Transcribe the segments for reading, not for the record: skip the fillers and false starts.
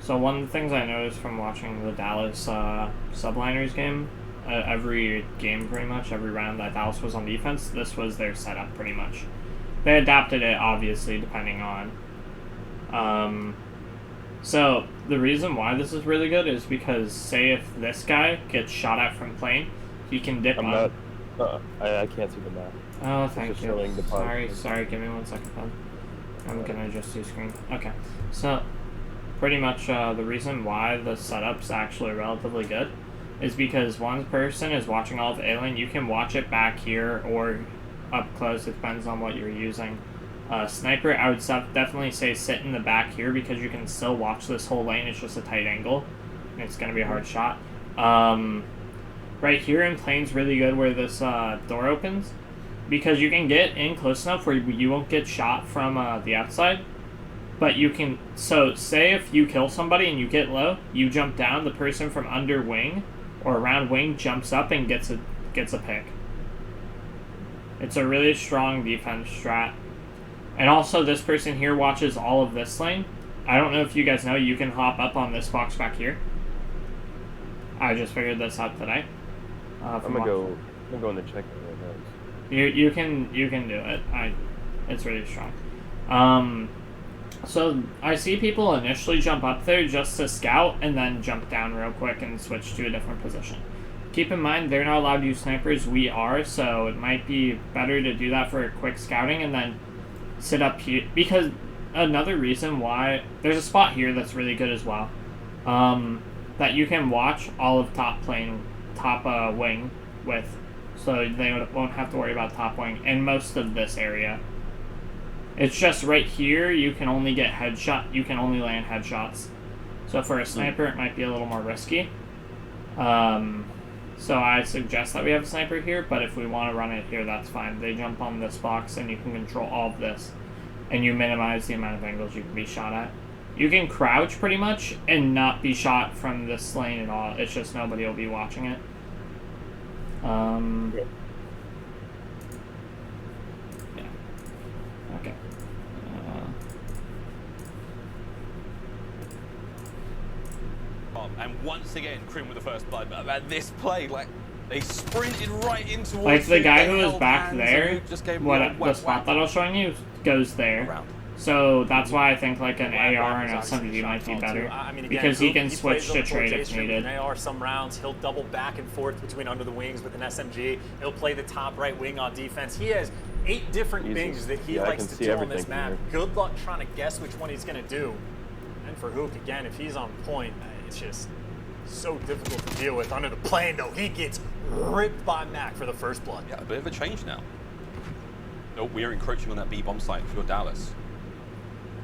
So one of the things I noticed from watching the Dallas Subliners game, every game pretty much, every round that Dallas was on defense, this was their setup pretty much. They adapted it, obviously, depending on. So the reason why this is really good is because, say if this guy gets shot at from plane, he can dip on. I can't see the map. Oh, thank you. Sorry, give me 1 second, bud. I'm gonna adjust your screen. Okay, so pretty much the reason why the setup's actually relatively good is because one person is watching all of Alien. You can watch it back here or up close. It depends on what you're using. Sniper, I would definitely say sit in the back here because you can still watch this whole lane. It's just a tight angle, and it's going to be a hard shot. Right here in plane's really good where this door opens because you can get in close enough where you won't get shot from the outside. But you can, so say if you kill somebody and you get low, you jump down, the person from under wing or around wing jumps up and gets a pick. It's a really strong defense strat. And also this person here watches all of this lane. I don't know if you guys know, you can hop up on this box back here. I just figured this out today. I'm gonna go in the check. You can do it. It's really strong. So I see people initially jump up there just to scout and then jump down real quick and switch to a different position. Keep in mind they're not allowed to use snipers. We are, so it might be better to do that for quick scouting and then sit up here. Because another reason why there's a spot here that's really good as well, that you can watch all of top wing with, so they won't have to worry about top wing and most of this area. It's just right here you can only get headshot. You can only land headshots. So for a sniper, it might be a little more risky. So I suggest that we have a sniper here, but if we want to run it here, that's fine. They jump on this box and you can control all of this. And you minimize the amount of angles you can be shot at. You can crouch pretty much and not be shot from this lane at all. It's just nobody will be watching it. Yeah. Okay. And once again, Crim with the first blood. But this play, like, they sprinted right in towards. Like the guy who was back there, the spot that I was showing you goes there. So that's why I think like an AR and SMG might be better, because he can switch to trade if needed. An AR some rounds, he'll double back and forth between under the wings with an SMG. He'll play the top right wing on defense. He has 8 different things that he likes to do on this map. Good luck trying to guess which one he's going to do. And for Hook, again, if he's on point, it's just so difficult to deal with. Under the plane, though, he gets ripped by Mac for the first blood. Yeah, a bit of a change now. No, we are encroaching on that B bomb site if you're Dallas.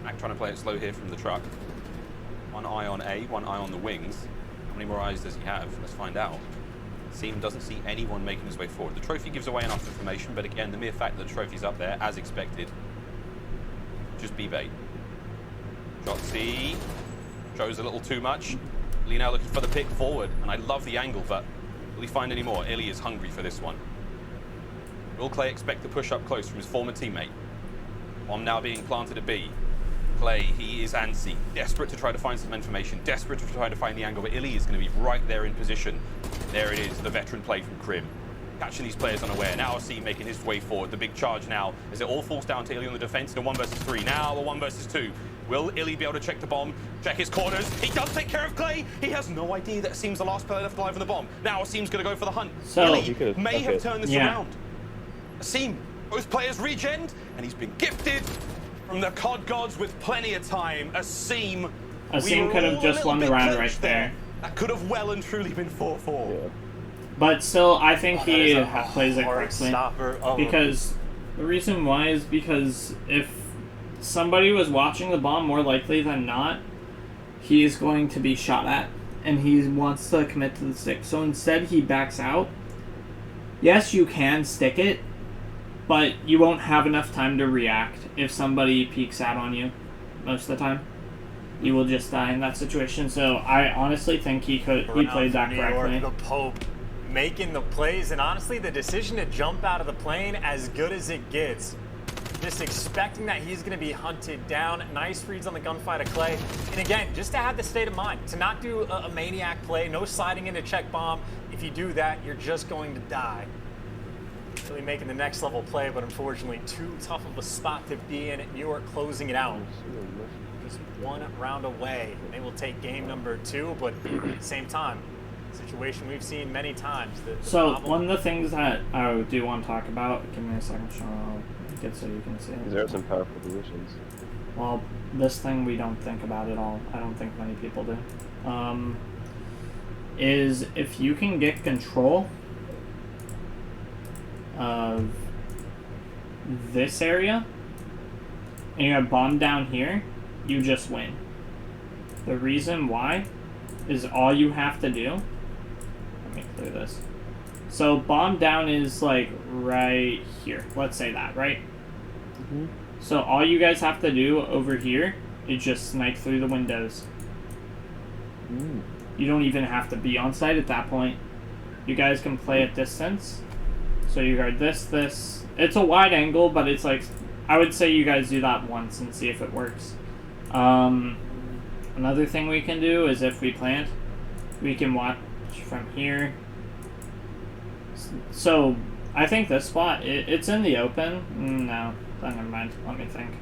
Mac trying to play it slow here from the truck. One eye on A, one eye on the wings. How many more eyes does he have? Let's find out. Seam doesn't see anyone making his way forward. The trophy gives away enough information, but again, the mere fact that the trophy's up there, as expected, just be bait. Shot C. Shows a little too much. Illy now looking for the pick forward, and I love the angle, but will he find any more? Illy is hungry for this one. Will Clay expect the push up close from his former teammate? Bomb now being planted at B. Clay, he is antsy, desperate to try to find some information, desperate to try to find the angle, but Illy is going to be right there in position. There it is, the veteran play from Crim. Catching these players unaware. Now C making his way forward. The big charge now as it all falls down to Illy on the defense in a 1 versus 3. Now a 1 versus 2. Will Illy be able to check the bomb, check his corners? He does take care of Clay. He has no idea that Asim's the last player left alive on the bomb. Now Asim's going to go for the hunt. So Illy may have turned this around. Asim, both players regened, and he's been gifted from the COD gods with plenty of time. Asim could have just won the round right there. That could have well and truly been 4-4. Yeah. But still, I think he plays it correctly. Because the reason why is because if somebody was watching the bomb, more likely than not, he's going to be shot at. And he wants to commit to the stick. So instead, he backs out. Yes, you can stick it, but you won't have enough time to react if somebody peeks out on you most of the time. You will just die in that situation. So I honestly think he played that correctly. The Pope making the plays, and honestly, the decision to jump out of the plane, as good as it gets. just expecting that he's going to be hunted down. Nice reads on the gunfight of Clay. And again, just to have the state of mind, to not do a maniac play, no sliding into check bomb. If you do that, you're just going to die. Really making the next level play, but unfortunately too tough of a spot to be in. New York closing it out. Just one round away. They will take game number 2, but at the same time, situation we've seen many times. So one of the things that I do want to talk about, give me a second, Sean, I'll get so you can see it. There are some powerful positions. Well, this thing we don't think about at all. I don't think many people do. Is if you can get control of this area and you have bomb down here, you just win. The reason why is all you have to do, let me clear this. So bomb down is like right here. Let's say that, right? Mm-hmm. So all you guys have to do over here is just snipe through the windows. You don't even have to be on site at that point. You guys can play at distance. So you guard this. It's a wide angle, but it's like, I would say you guys do that once and see if it works. Another thing we can do is if we plant, we can watch from here. So I think this spot, it's in the open. No, never mind. Let me think.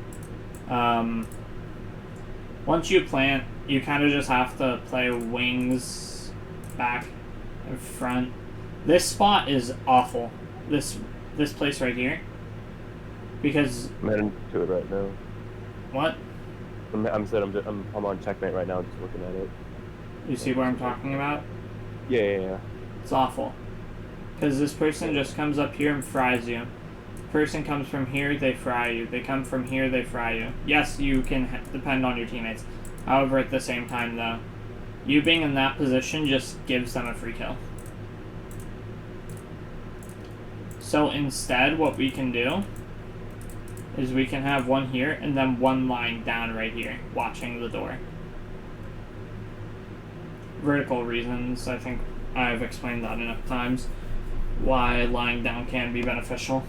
Once you plant, you kind of just have to play wings back and front. This spot is awful. This place right here, because I'm heading to it right now. What? I'm on checkmate right now, just looking at it. You see what I'm talking about? Yeah. It's awful. Because this person just comes up here and fries you. Person comes from here, they fry you. They come from here, they fry you. Yes, you can depend on your teammates. However, at the same time, though, you being in that position just gives them a free kill. So instead, what we can do is we can have one here and then one lying down right here, watching the door. Vertical reasons, I think I've explained that enough times, why lying down can be beneficial.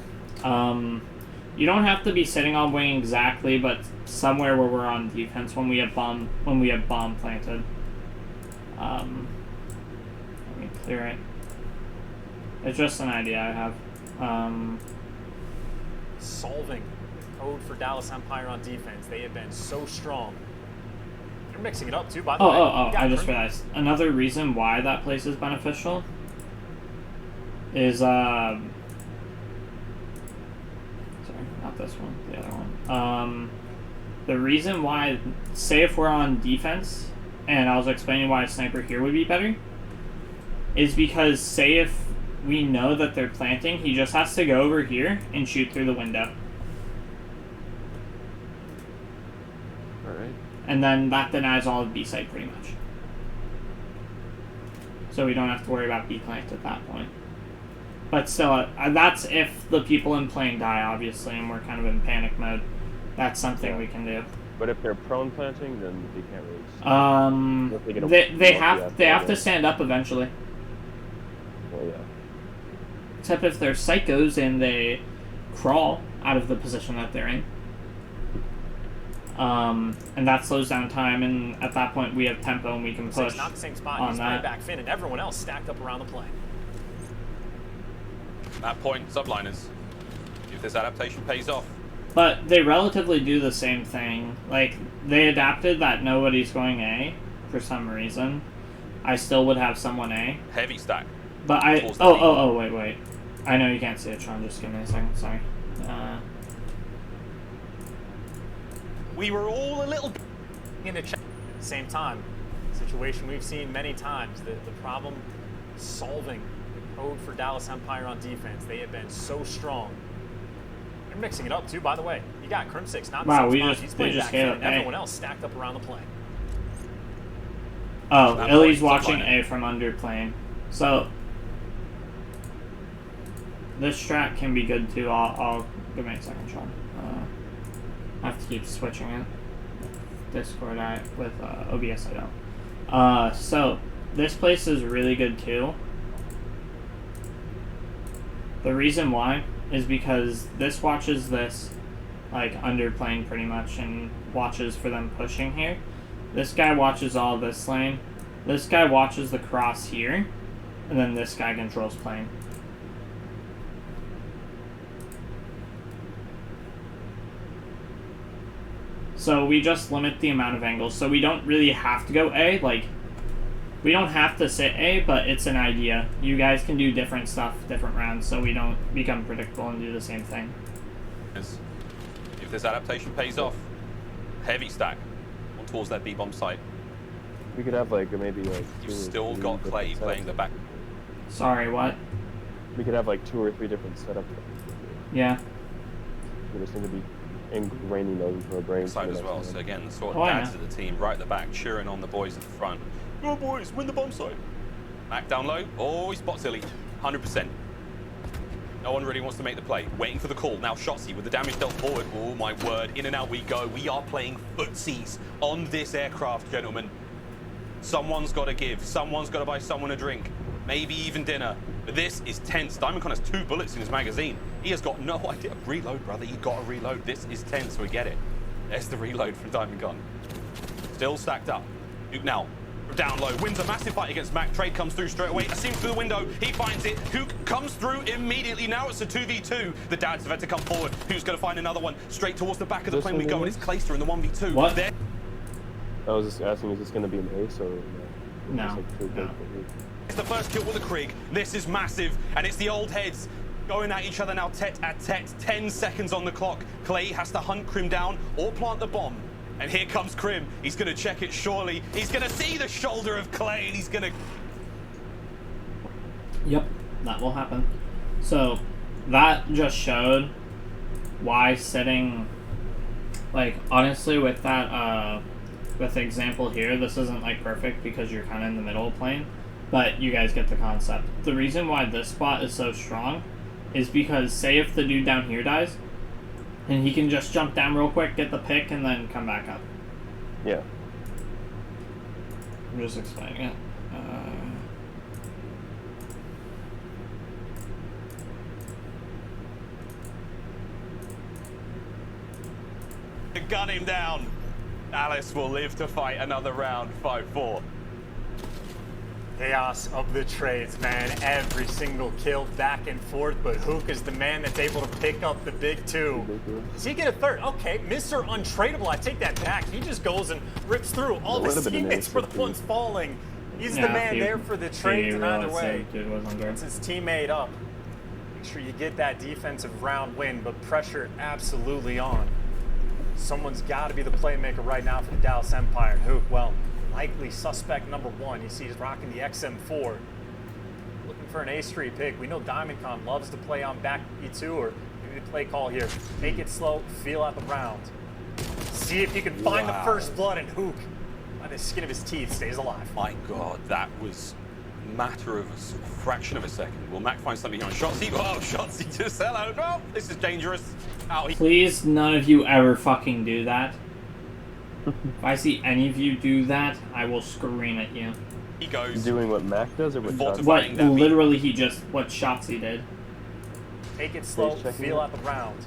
You don't have to be sitting on wing exactly, but somewhere where we're on defense when we have bomb planted. Let me clear it. It's just an idea I have. Solving code for Dallas Empire on defense. They have been so strong. They're mixing it up too, by the way. I just realized. Another reason why that place is beneficial is, sorry, not this one, the other one. The reason why, say if we're on defense, and I was explaining why a sniper here would be better, is because, say if we know that they're planting, he just has to go over here and shoot through the window. Alright. And then that denies all of B site pretty much. So we don't have to worry about B plant at that point. But still, that's if the people in playing die, obviously, and we're kind of in panic mode. That's something we can do. But if they're prone planting, then they can't really... They have to stand up eventually. Well, yeah. Except if they're psychos and they crawl out of the position that they're in. And that slows down time, and at that point we have tempo and we can push not the same spot. on He's that. back Finn and everyone else stacked up around the play. That point, subliners. If this adaptation pays off. But they relatively do the same thing. Like, they adapted that nobody's going A for some reason. I still would have someone A. Heavy stack. But wait. I know you can't see it, Sean. Just give me a second. Sorry. We were all a little... In the check at the same time. Situation we've seen many times. The problem solving. The code for Dallas Empire on defense. They have been so strong. They're mixing it up too, by the way. You got Crim6 not wow, the same spot. He's playing just back Finn and A. everyone else stacked up around the play. Oh, Illy's watching A from under plane. So this strat can be good too. I'll give me a second, Sean. I have to keep switching it. Discord, with OBS I don't. So this place is really good too. The reason why is because this watches this, like underplaying pretty much, and watches for them pushing here. This guy watches all this lane. This guy watches the cross here, and then this guy controls plane. So we just limit the amount of angles. So we don't really have to go A. Like, we don't have to sit A, but it's an idea. You guys can do different stuff, different rounds, so we don't become predictable and do the same thing. If this adaptation pays off, heavy stack on towards that B-bomb site. We could have like maybe like You've still got Clay playing the back. Sorry, what? We could have like 2 or 3 different setups. Yeah. We just need to be ingraining those into our brains. Side as well. So again, the sort of dads of the team right at the back, cheering on the boys at the front. Go boys, win the bomb site. Mac down low. Oh, he spots Illy. 100%. No one really wants to make the play. Waiting for the call. Now Shotzzy with the damage dealt forward. Oh my word. In and out we go. We are playing footsies on this aircraft, gentlemen. Someone's got to give. Someone's got to buy someone a drink. Maybe even dinner. But this is tense. Diamondcon has 2 bullets in his magazine. He has got no idea. Reload, brother. You got to reload. This is tense. We get it. There's the reload from Diamondcon. Still stacked up. Duke now. Down low. Wins a massive fight against Mac. Trade comes through straight away. Asim through the window. He finds it. Hook comes through immediately. Now it's a 2v2. The dads have had to come forward. Who's going to find another one? Straight towards the back of the plane we go. And it's Clayster in the 1v2. What? I was just asking, is this going to be an ace or no? No. It's the first kill with the Krieg. This is massive. And it's the old heads going at each other now tete-a-tete. 10 seconds on the clock. Clay has to hunt Krim down or plant the bomb. And here comes Krim. He's going to check it surely. He's going to see the shoulder of Clay and he's going to... Yep, that will happen. So, that just showed why sitting... Like, honestly, with that, with the example here, this isn't, like, perfect because you're kind of in the middle of plane. But you guys get the concept. The reason why this spot is so strong is because, say if the dude down here dies, and he can just jump down real quick, get the pick, and then come back up. Yeah. I'm just explaining it. Gun him down. Alice will live to fight another round. 5-4. Chaos of the trades, man. Every single kill back and forth, but Hook is the man that's able to pick up the big 2. Does he get a third? Okay, Mr. Untradeable, I take that back. He just goes and rips through. All the teammates for the ones falling. He's the man there for the trades, and either way, it's his teammate up. Make sure you get that defensive round win, but pressure absolutely on. Someone's got to be the playmaker right now for the Dallas Empire. Hook, well, likely suspect number 1. You see he's rocking the XM4. Looking for an A-Street pick. We know Diamondcon loves to play on back E2 or maybe the play call here. Take it slow, feel out the round. See if you can find the first blood, and Hook, by the skin of his teeth, stays alive. My God, that was a matter of a fraction of a second. Will Mac find something here on Shotzzy? Oh, Shotzzy just hello. No, this is dangerous. Please, none of you ever fucking do that. If I see any of you do that, I will scream at you. He goes doing what Mac does, or what literally what Shotzzy did. Take it slow, feel out the round.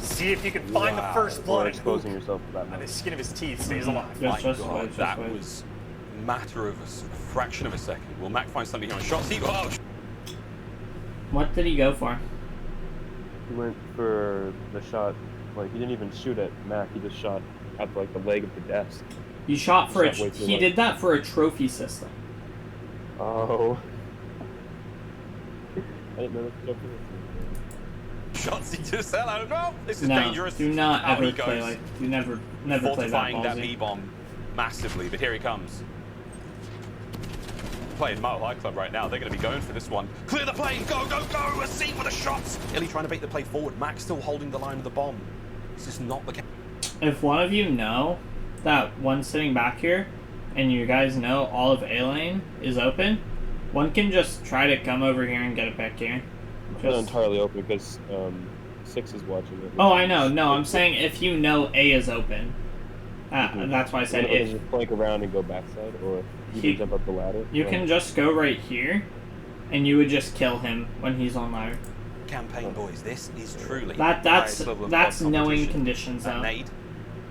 See if you can find the first blood. Exposing yourself to that. By the skin of his teeth, stays alive. My God, that was a matter of a fraction of a second. Will Mac find something here on Shotzzy? Oh. What did he go for? He went for the shot. Like, he didn't even shoot at Mac. He just shot at like the leg of the desk. You shot for he did that for a trophy system. Oh. I didn't know that. Shotzzy just hello. No, this is dangerous. Do not ever play like you never play that fortifying that B-bomb massively, but here he comes. Playing Mile High Club right now. They're going to be going for this one. Clear the plane. Go, go, go. A seat with the shots. Illy trying to bait the play forward. Max still holding the line of the bomb. This is not the case. If one of you know that one sitting back here, and you guys know all of A lane is open, one can just try to come over here and get a pick here. It's not entirely open because 6 is watching it. Oh, I know. No, I'm saying if you know A is open. That's why I said if. Just flank around and go backside, or you can jump up the ladder. You can just go right here, and you would just kill him when he's on ladder. campaign, boys. This is truly That's the highest level of COD knowing competition. conditions That though. nade.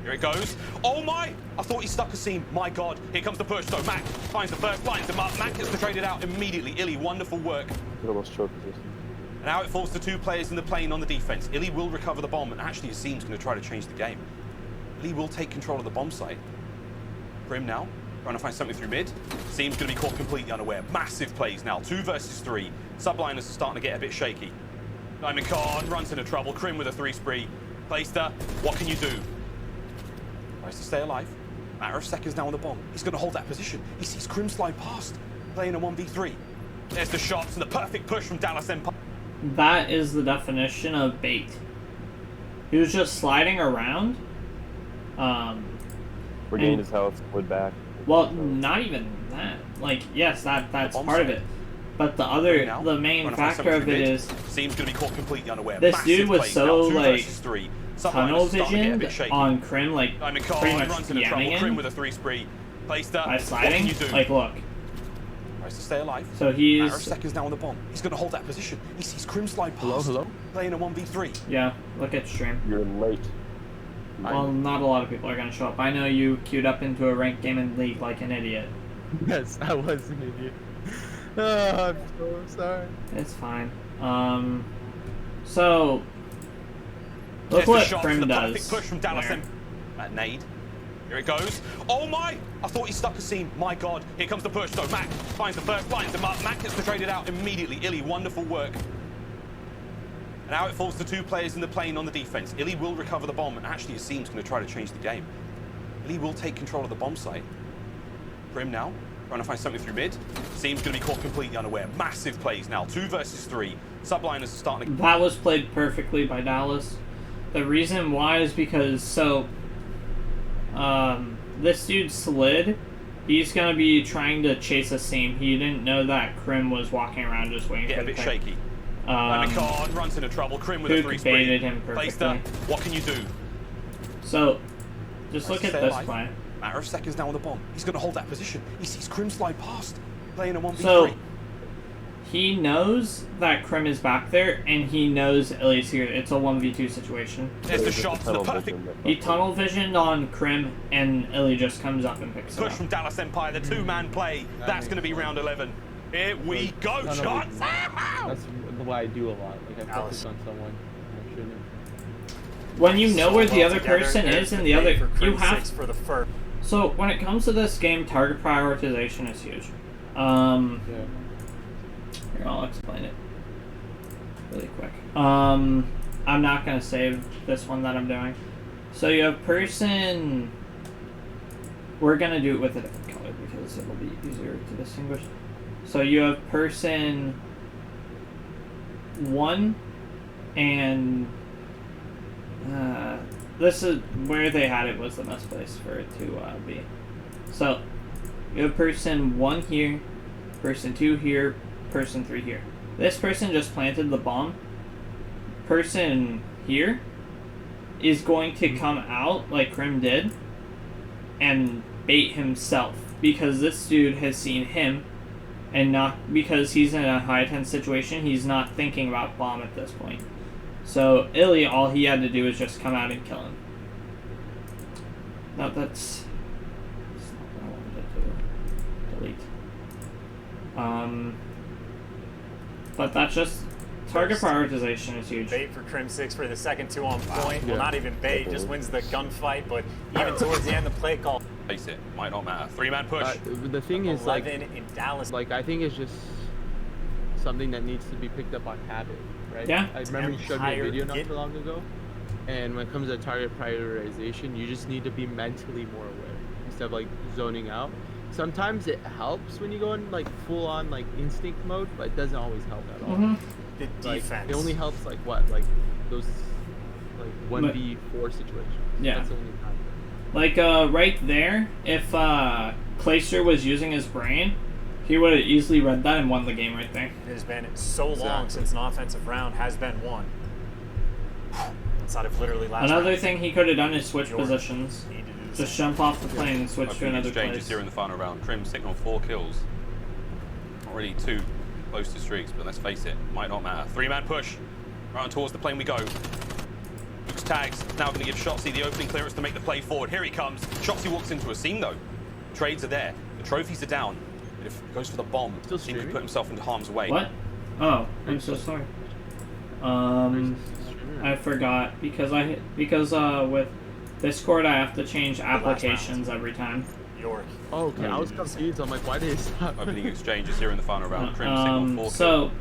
Here it goes. Oh my! I thought he stuck a seam. My God. Here comes the push though. Mac finds the first, lines him up. Mac gets to trade it out immediately. Illy, wonderful work. It almost choke position. And now it falls to 2 players in the plane on the defense. Illy will recover the bomb, and actually Asim's going to try to change the game. Illy will take control of the bomb site. Prim now, trying to find something through mid. Asim's going to be caught completely unaware. Massive plays now, 2 versus 3. Subliners are starting to get a bit shaky. Diamond Khan runs into trouble. Krim with a 3 spree. Playster, what can you do? Tries to stay alive. Matter of seconds now on the bomb. He's going to hold that position. He sees Krim slide past, playing a 1v3. There's the shots and the perfect push from Dallas Empire. That is the definition of bait. He was just sliding around. Regained his health, wood back. Well, not even that. Like, yes, that's part of it. But the main factor of it is Seems going to be caught completely unaware. this Massive dude was plays so now, 2 like versus 3. tunnel Subliners starting to get a visioned bit shaky. on Krim, like Diamond pretty Khan much runs into trouble. Krim DMing with a 3 spree. Playster, by what sliding. can you do? Like, look. Tries to stay alive. So Matter of he's seconds now on the bomb. He's going to hold that position. He sees Krim slide past. Hello? Playing a 1v3. yeah. Look at stream. You're late. Well, not a lot of people are gonna show up. I know you queued up into a ranked game in League like an idiot. Yes, I was an idiot. Oh, I'm so sorry. It's fine. So look There's the what shots, Krim the does. perfect push from Dallas there. That nade. Here it goes. Oh my! I thought he stuck a seam. My God. Here comes the push though. Mac finds the first, lines him up. Mac gets to trade it out immediately. Illy, wonderful work. And now it falls to 2 players in the plane on the defense. Illy will recover the bomb, and actually Asim's going to try to change the game. Illy will take control of the bomb site. Prim now, trying to find something through mid. Asim's going to be caught completely unaware. Massive plays now, 2 versus 3. Subliners are starting to... That was played perfectly by Dallas. The reason why is because this dude slid. He's gonna be trying to chase a seam. He didn't know that Krim was walking around just waiting Get for a the bit pick. shaky. Khan runs into trouble. Krim with a Duke 3 spree. baited him Playster, perfectly. what can you do? So, just look Tries at to this stay play. alive. Matter of seconds now on the bomb. He's going to hold that position. He sees Krim slide past, playing a 1v3. So, he knows that Krim is back there, and he knows Illy's here. It's a 1v2 situation. There's the Just shot, the tunnel perfect vision that He fucked tunnel visioned on Krim, and Illy just comes up and picks it push up. from Dallas Empire, the 2-man play. That's going to be round 11. Here we go, Tunnel shots! vision. That's what I do a lot. Like, I focus on someone. And I shouldn't. When you know where the well other together. person There's is and the the bait other... for You Krim have... 6 for the first. So, when it comes to this game, target prioritization is huge. Yeah. Here, I'll explain it really quick. I'm not going to save this one that I'm doing. So you have person... We're going to do it with a different color because it'll be easier to distinguish. So you have person 1 and... this is where they had it was the best place for it to be. So you have person 1 here, person 2 here, person 3 here. This person just planted the bomb. Person here is going to come out like Krim did and bait himself because this dude has seen him and not because he's in a high tense situation, he's not thinking about bomb at this point. So Illy, all he had to do was just come out and kill him. No, that's not what I wanted to delete. But that's just target prioritization is huge. Bait for Krim 6 for the second 2 on point. Yeah. Well, not even bait, just wins the gunfight, but even towards the end, the play call. Face it, might not matter. 3-man push. The thing is, 11 in Dallas. like I think it's just something that needs to be picked up on habit, right? Yeah. I remember you showed me a Empire video not get- too long ago, and when it comes to target prioritization, you just need to be mentally more aware instead of like zoning out. Sometimes it helps when you go in like full on like instinct mode, but it doesn't always help at all. Mhm. The Like, defense. it only helps like what, like those like 1v4 situations. Yeah. That's the only time. Like, right there, if Clayster was using his brain, he would have easily read that and won the game right there. It has been so long Exactly. since an offensive round has been won. Inside of literally last Another round. thing he could have done is switch Jordan positions. Need to do the Just same. jump off the plane and switch A to few another exchanges place. here in the final round. Krim signal 4 kills. Not really too close to streaks, but let's face it, might not matter. 3-man push. Right on towards the plane we go. Luke's tags. Now going to give Shotzzy the opening clearance to make the play forward. Here he comes. Shotzzy walks into a seam though. Trades are there. The trophies are down. But if he goes for the bomb, he could put himself into harm's way. What? Oh, I'm so sorry. I forgot because with Discord I have to change applications every time. York. Oh, okay. I was confused. I'm like, why did it stop? Opening exchanges here in the final round. Crim single 4 so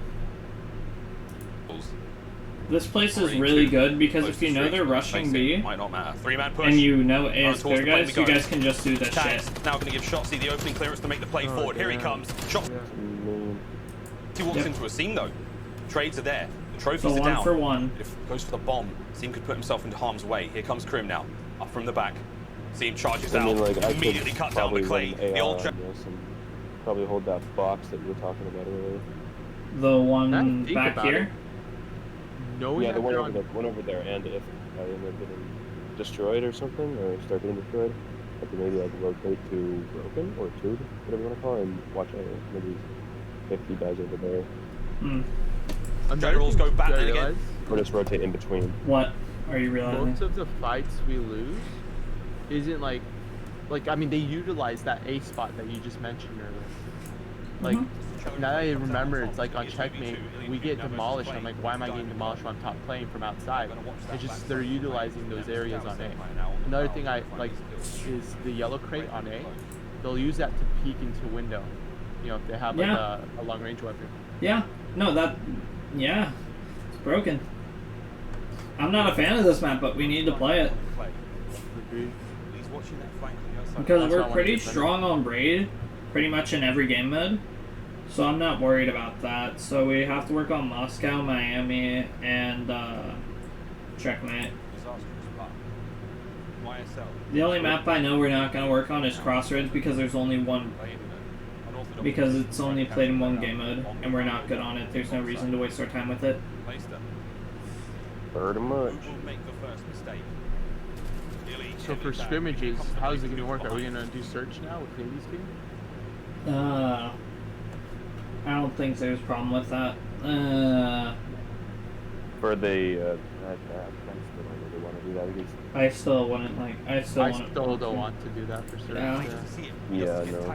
this place is really good because if you know they're rushing B, might not matter. 3-man push. and you know A is clear, guys, you guys can just do this shit. Now going to give Shotzzy the opening clearance to make the play forward. Here he comes. Shotzzy walks into a seam though. Trades are there. The trophies are down. 1 for 1. If he goes for the bomb, Seam could put himself into harm's way. Here comes Crim now. Up from the back. Seam charges out. Immediately cuts down the clay. The old trap. Probably hold that box that you were talking about earlier. The one back here? Yeah, the one over there, and if I end up getting destroyed or something, or start getting destroyed, I could maybe like rotate to broken or tube, whatever you want to call it, and watch out maybe if he dies over there. Hmm. Generals go battling again. Or just rotate in between. What are you realizing? Most of the fights we lose isn't like I mean they utilize that A spot that you just mentioned earlier. Like now that I remember, it's like on checkmate we get demolished. I'm like, why am I getting demolished when I'm top playing from outside? It's just they're utilizing those areas on A. Another thing I like is the yellow crate on A. They'll use that to peek into window. You know, if they have like a long range weapon. Yeah. No, yeah, it's broken. I'm not a fan of this map, but we need to play it. Because we're pretty strong on Braid, pretty much in every game mode. So I'm not worried about that. So we have to work on Moscow, Miami, and checkmate. The only map I know we're not going to work on is Crossroads because there's only one. Because it's only played in one game mode, and we're not good on it. There's no reason to waste our time with it. Pretty much. So for scrimmages, how's it going to work? Are we going to do search now with Navy's team? I don't think there's a problem with that. For the, I still wouldn't like. I still don't want to do that for search. Yeah, no.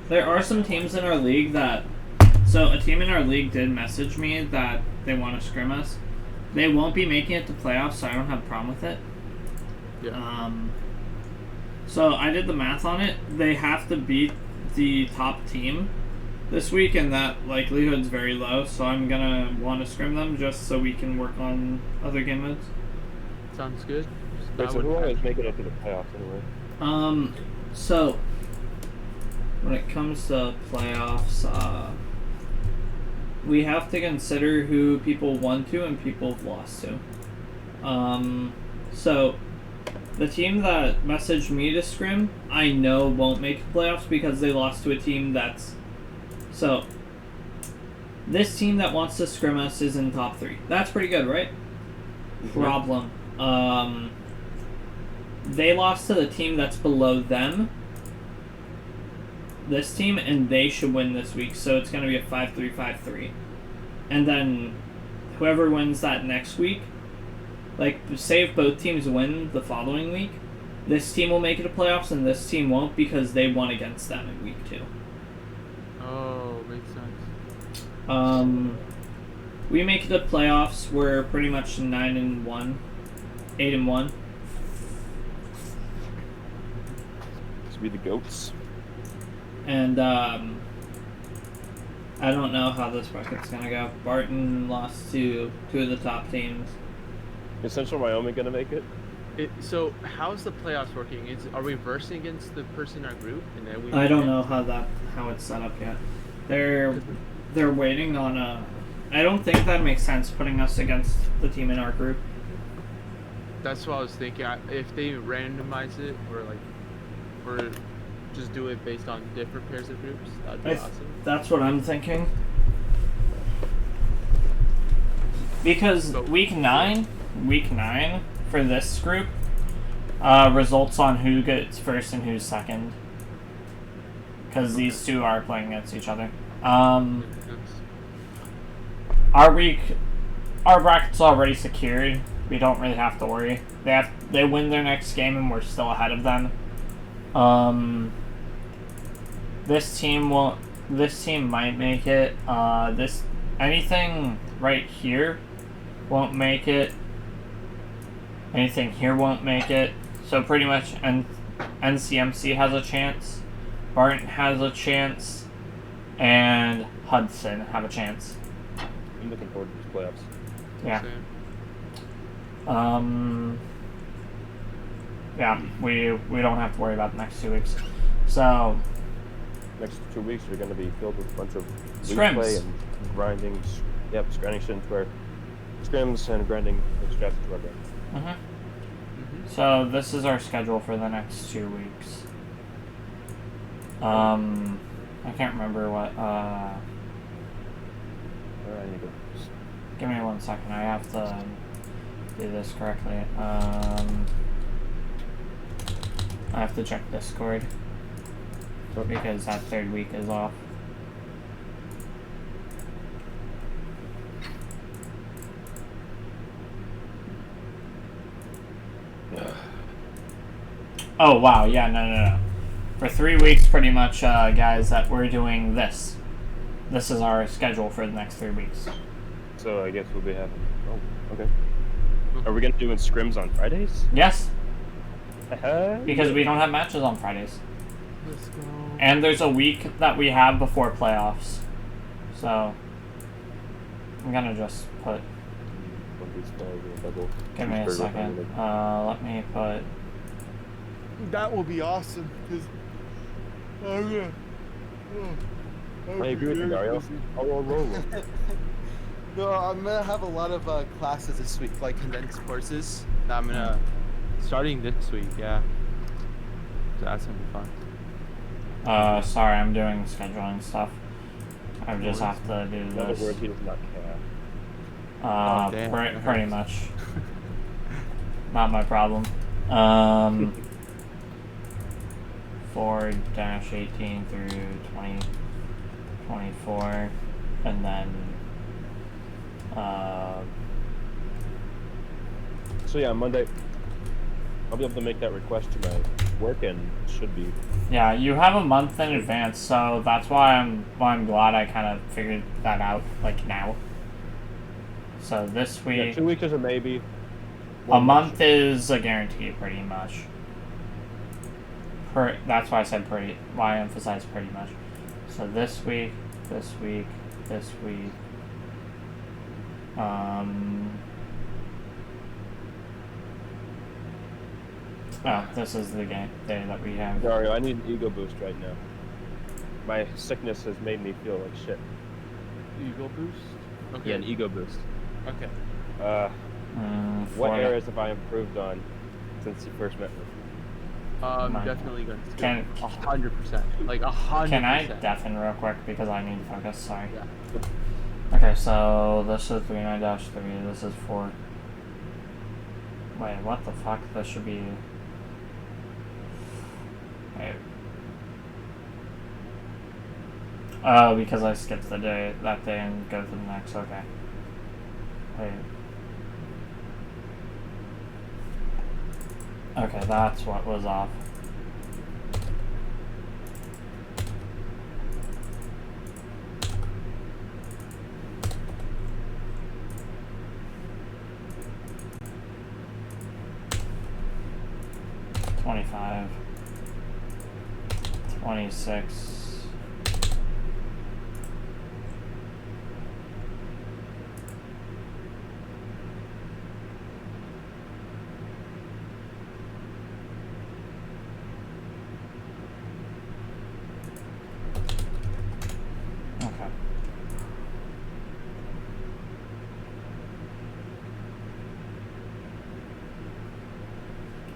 There are some teams in our league that. So a team in our league did message me that they want to scrim us. They won't be making it to playoffs, so I don't have a problem with it. Yeah. So I did the math on it. They have to beat the top team this week, and that likelihood's very low. So I'm gonna want to scrim them just so we can work on other game modes. Sounds good. Wait, so who always make it up to the playoffs anyway? So when it comes to playoffs, we have to consider who people won to and people have lost to. So the team that messaged me to scrim, I know won't make the playoffs because they lost to a team that's... So, this team that wants to scrim us is in top 3. That's pretty good, right? Mm-hmm. Problem. They lost to the team that's below them, this team, and they should win this week, so it's going to be a 5-3, 5-3. And then whoever wins that next week, like, say if both teams win the following week, this team will make it to playoffs and this team won't because they won against them in week 2. Oh, makes sense. We make it to playoffs, we're pretty much 9-1, 8-1. Let's be the GOATs. And, I don't know how this bracket's gonna go. Barton lost to 2 of the top teams. Is Central Wyoming gonna make it? So how's the playoffs working? Are we versing against the person in our group, and then we? I don't know how it's set up yet. They're waiting on a. I don't think that makes sense putting us against the team in our group. That's what I was thinking. If they randomize it, or just do it based on different pairs of groups, that'd be awesome. That's what I'm thinking. Because week 9 for this group results on who gets first and who's second. Because these two are playing against each other. Our week our bracket's already secured. We don't really have to worry. They win their next game and we're still ahead of them. This team might make it. Anything right here won't make it. Anything here won't make it. So pretty much NCMC has a chance. Barton has a chance. And Hudson have a chance. I'm looking forward to these playoffs. Yeah. Yeah, we don't have to worry about the next 2 weeks. So next 2 weeks are going to be filled with a bunch of scrims play and grinding. Yep, grinding shit into our scrims and grinding straps into our brains. So this is our schedule for the next 2 weeks. I can't remember what. Give me 1 second. I have to do this correctly. I have to check Discord because that 3rd week is off. Oh wow, yeah, no. For 3 weeks, pretty much, guys, that we're doing this. This is our schedule for the next 3 weeks. So I guess we'll be having. Oh, okay. Are we gonna do scrims on Fridays? Yes. Because we don't have matches on Fridays. Let's go. And there's a week that we have before playoffs. So I'm gonna just put. Give me a second. Let me put. That will be awesome. I agree with you, Dario. No, I'm gonna have a lot of classes this week, like condensed courses. That I'm gonna starting this week, yeah. So that's gonna be fun. Sorry, I'm doing scheduling stuff. I just have to do this. In other words, he does not care. Pretty much. Not my problem. 4-18 through 2024, and then. So yeah, Monday, I'll be able to make that request to my work, and it should be. Yeah, you have a month in advance, so that's why I'm glad I kind of figured that out like now. So this week. Yeah, 2 weeks is a maybe. A month is a guarantee, pretty much. That's why I said pretty. Why I emphasize pretty much. So this week. Oh, this is the day that we have. Dario, I need an ego boost right now. My sickness has made me feel like shit. Ego boost? Okay. Yeah, an ego boost. Okay. What areas have I improved on since you first met me? Definitely going to 100%. Like 100%. Can I deafen real quick because I need to focus? Sorry. Yeah. Okay, so this is 39-3. This is 4. Wait, what the fuck? This should be. Wait. Oh, because I skipped that day and go to the next. Okay. Wait. Okay, that's what was off. $25, $26.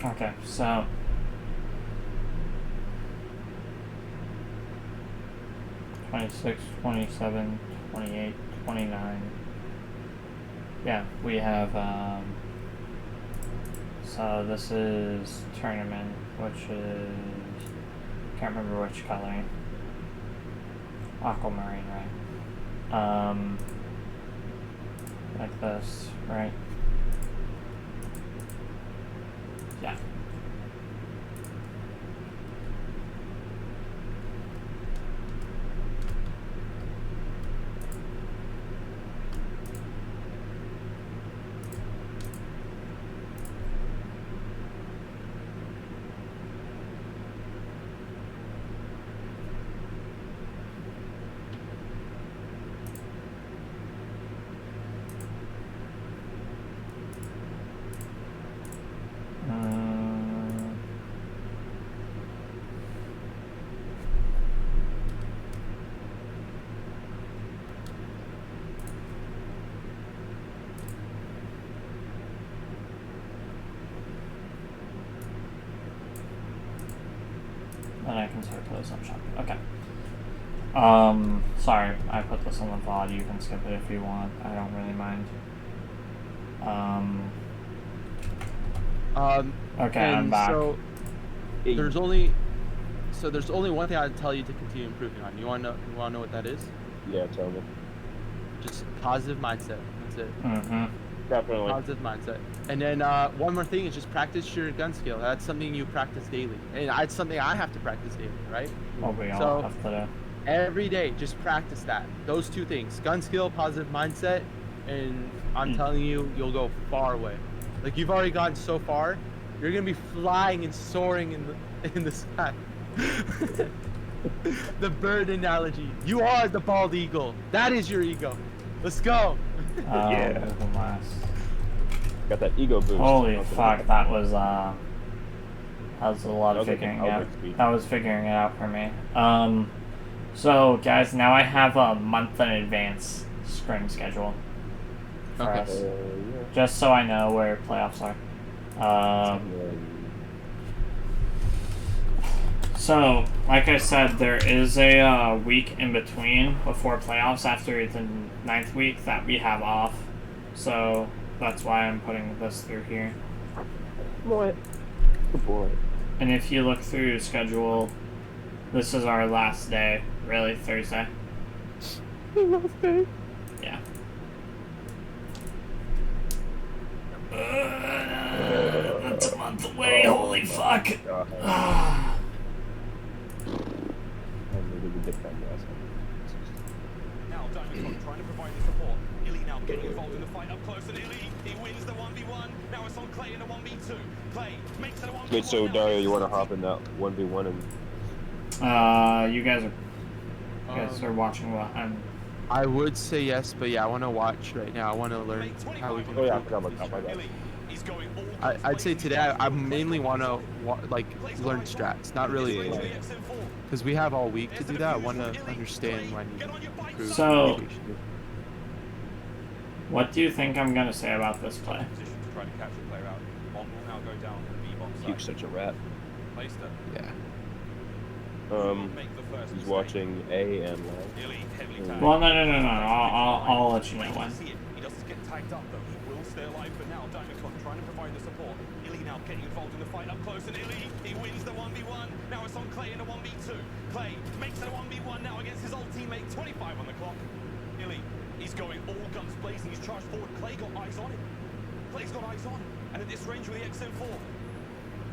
Okay, so 26, 27, 28, 29. Yeah, we have so this is tournament, which is can't remember which color. Aquamarine, right? like this, right? Yeah. Then I can start close-up shopping. Okay. Sorry, I put this on the VOD. You can skip it if you want. I don't really mind. Okay, I'm back. So there's only one thing I'd tell you to continue improving on. You wanna know what that is? Yeah, tell me. Just positive mindset. That's it. Mm-hmm. Definitely. Positive mindset. And then one more thing is just practice your gun skill. That's something you practice daily. And it's something I have to practice daily, right? Well, we all have to do. Every day, just practice that. Those two things. Gun skill, positive mindset, and I'm telling you, you'll go far away. Like, you've already gotten so far, you're going to be flying and soaring in the sky. The bird analogy. You are the bald eagle. That is your ego. Let's go. Yeah. Nice. Got that ego boost. Holy fuck, that was a lot of figuring out. That was figuring it out for me. So guys, now I have a month in advance scrim schedule for us. Yeah. Just so I know where playoffs are. So, like I said, there is a week in between before playoffs after the 9th week that we have off. So, that's why I'm putting this through here. What? Good boy. And if you look through the schedule, this is our last day, really, Thursday. Last day? Yeah. That's a month away, holy fuck. Now Diamond trying to provide the support. Illy now getting involved in the fight up close, and Illy, he wins the 1v1. Now it's on Clay in the 1v2. Clay makes it a 1v1. Wait, so Dario, you want to hop in that 1v1 and... You guys are watching what I would say yes, but yeah, I want to watch right now. I want to learn how we can. Oh yeah, I forgot about that. I'd say today I mainly want to learn strats, not really play, because we have all week to do that. I want to understand when you improve. So, what do you think I'm gonna say about this play? Hugh's such a rat. Yeah. He's watching A and long. Well, no. I'll let you know when. He doesn't get tagged up though. He will stay alive for now. Diamond trying to provide the support. Illy now getting involved in the fight up close, and Illy, he wins the 1v1. Now it's on Clay in the 1v2. Clay makes it a 1v1 now against his old teammate. 25 on the clock. Illy, he's going all guns blazing. He's charged forward. Clay got eyes on him. Clay's got eyes on. And at this range with the XM4.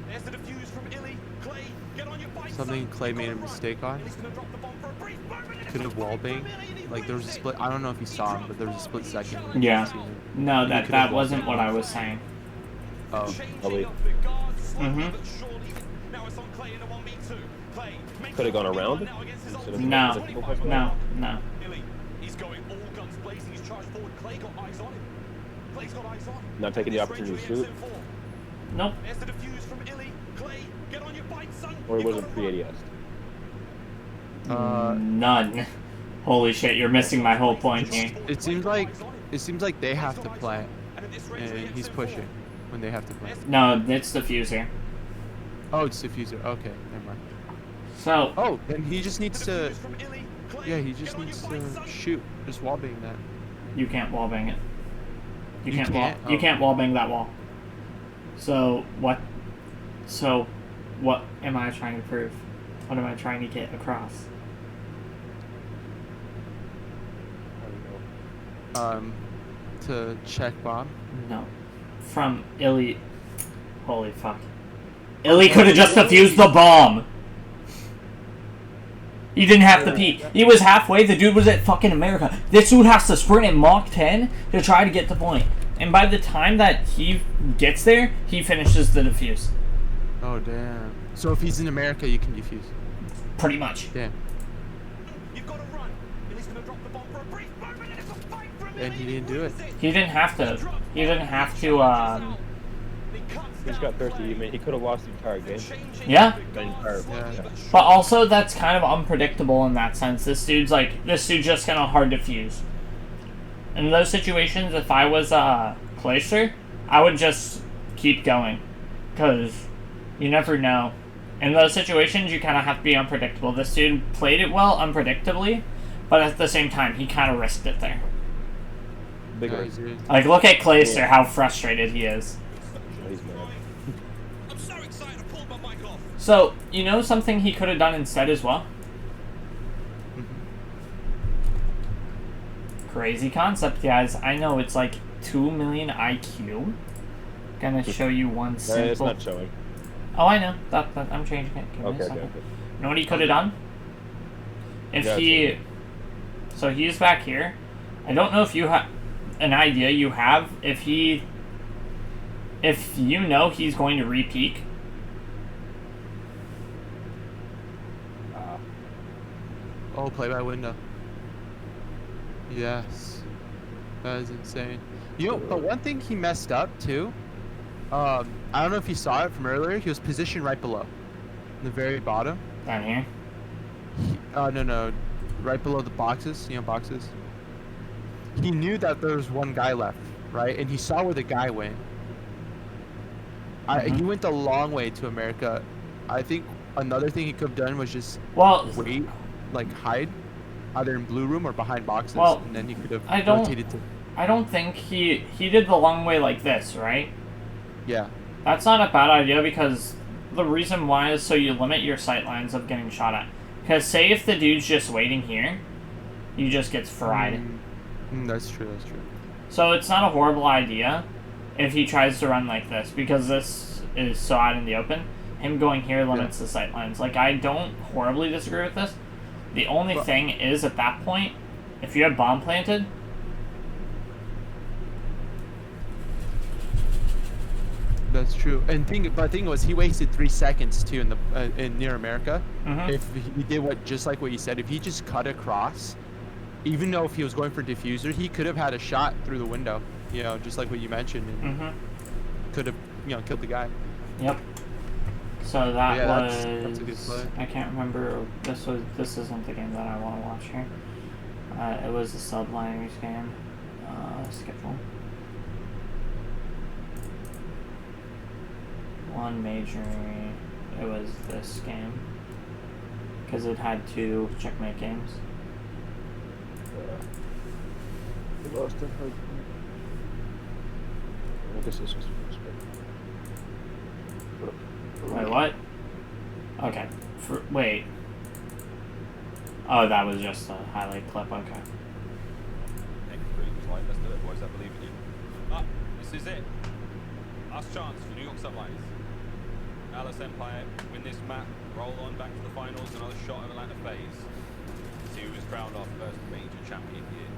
There's the defuse from Illy. Clay, get on your bike. Something Clay made a mistake on. Could have wallbanged. Like there was a split. I don't know if you saw him, but there was a split second. Yeah. No, that wasn't what I was saying. Oh. Could have gone around. No. He's going all guns blazing. He's charged forward. Clay got eyes on him. Clay's got eyes on him. Not taking the opportunity to shoot. Nope. There's the defuse from Illy. Clay, get on your bike, son. Or it wasn't pre-ADS. None. Holy shit, you're missing my whole point here. It seems like they have to play, and he's pushing when they have to play. No, it's diffuser. Oh, it's diffuser. Okay, never mind. So. Oh, then he just needs to. Yeah, he just needs to shoot. Just wallbang that. You can't wallbang it. You can't Oh. wallbang that wall. So what am I trying to prove? What am I trying to get across? to check bomb? No. From Illy. Holy fuck. Illy could have just defused the bomb. He didn't have to peek. He was halfway. The dude was at fucking America. This dude has to sprint at Mach 10 to try to get the point. And by the time that he gets there, he finishes the defuse. Oh, damn. So if he's in America, you can defuse? Pretty much. Damn. You've got to run. He's going to drop the bomb for a brief moment, and it's a fight for a minute. And he didn't do it. He didn't have to. He didn't have to, He just got thirsty. I mean, he could have lost the entire game. Yeah. The entire, Yeah. But also, that's kind of unpredictable in that sense. This dude's just gonna hard defuse. In those situations, if I was Clayster, I would just keep going. Because you never know. In those situations, you kind of have to be unpredictable. This dude played it well, unpredictably, but at the same time, he kind of risked it there. Big Yeah, race. dude. Like, look at Clayster, how frustrated he is. He's mad. I'm so excited to pull my mic off. So, you know something he could have done instead as well? Crazy concept, guys. I know it's like 2 million IQ. Gonna show you one simple... It's not showing. Oh, I know. I'm changing it. Give me a Okay, second. okay. You know what he could have done? If Yeah, he... So he's back here. I don't know if you have an idea you have. If you know he's going to re-peak. Oh, play by window. Yes. That is insane. You know, but one thing he messed up, too. I don't know if you saw it from earlier. He was positioned right below. In the very bottom. Down here. No. Right below the boxes. You know, boxes. He knew that there was one guy left, right? And he saw where the guy went. He went a long way to America. I think another thing he could have done was just wait, like hide, either in blue room or behind boxes, and then he could have rotated to... I don't think he did the long way like this, right? Yeah. That's not a bad idea because the reason why is so you limit your sight lines of getting shot at. Because say if the dude's just waiting here, he just gets fried. That's true, that's true. So it's not a horrible idea if he tries to run like this, because this is so out in the open. Him going here limits the sight lines. Like, I don't horribly disagree with this. The only thing is, at that point, if you have bomb planted... That's true. And the thing was, he wasted 3 seconds too in near America. If he did just like what you said, if he just cut across, even though if he was going for diffuser, he could have had a shot through the window. You know, just like what you mentioned, and could have killed the guy. Yep. So that was. That's a good play. I can't remember. This isn't the game that I want to watch here. It was the Subliners game. Schedule. One major. It was this game because it had 2 checkmate games. I guess this was first. Wait, what? Okay. Wait. Oh, that was just a highlight clip. Okay. Let's do it, boys. I believe in you. This is it. Last chance for New York Subliners. Dallas Empire win this map, roll on back to the finals, another shot of Atlanta FaZe. See who is crowned our first major champion here.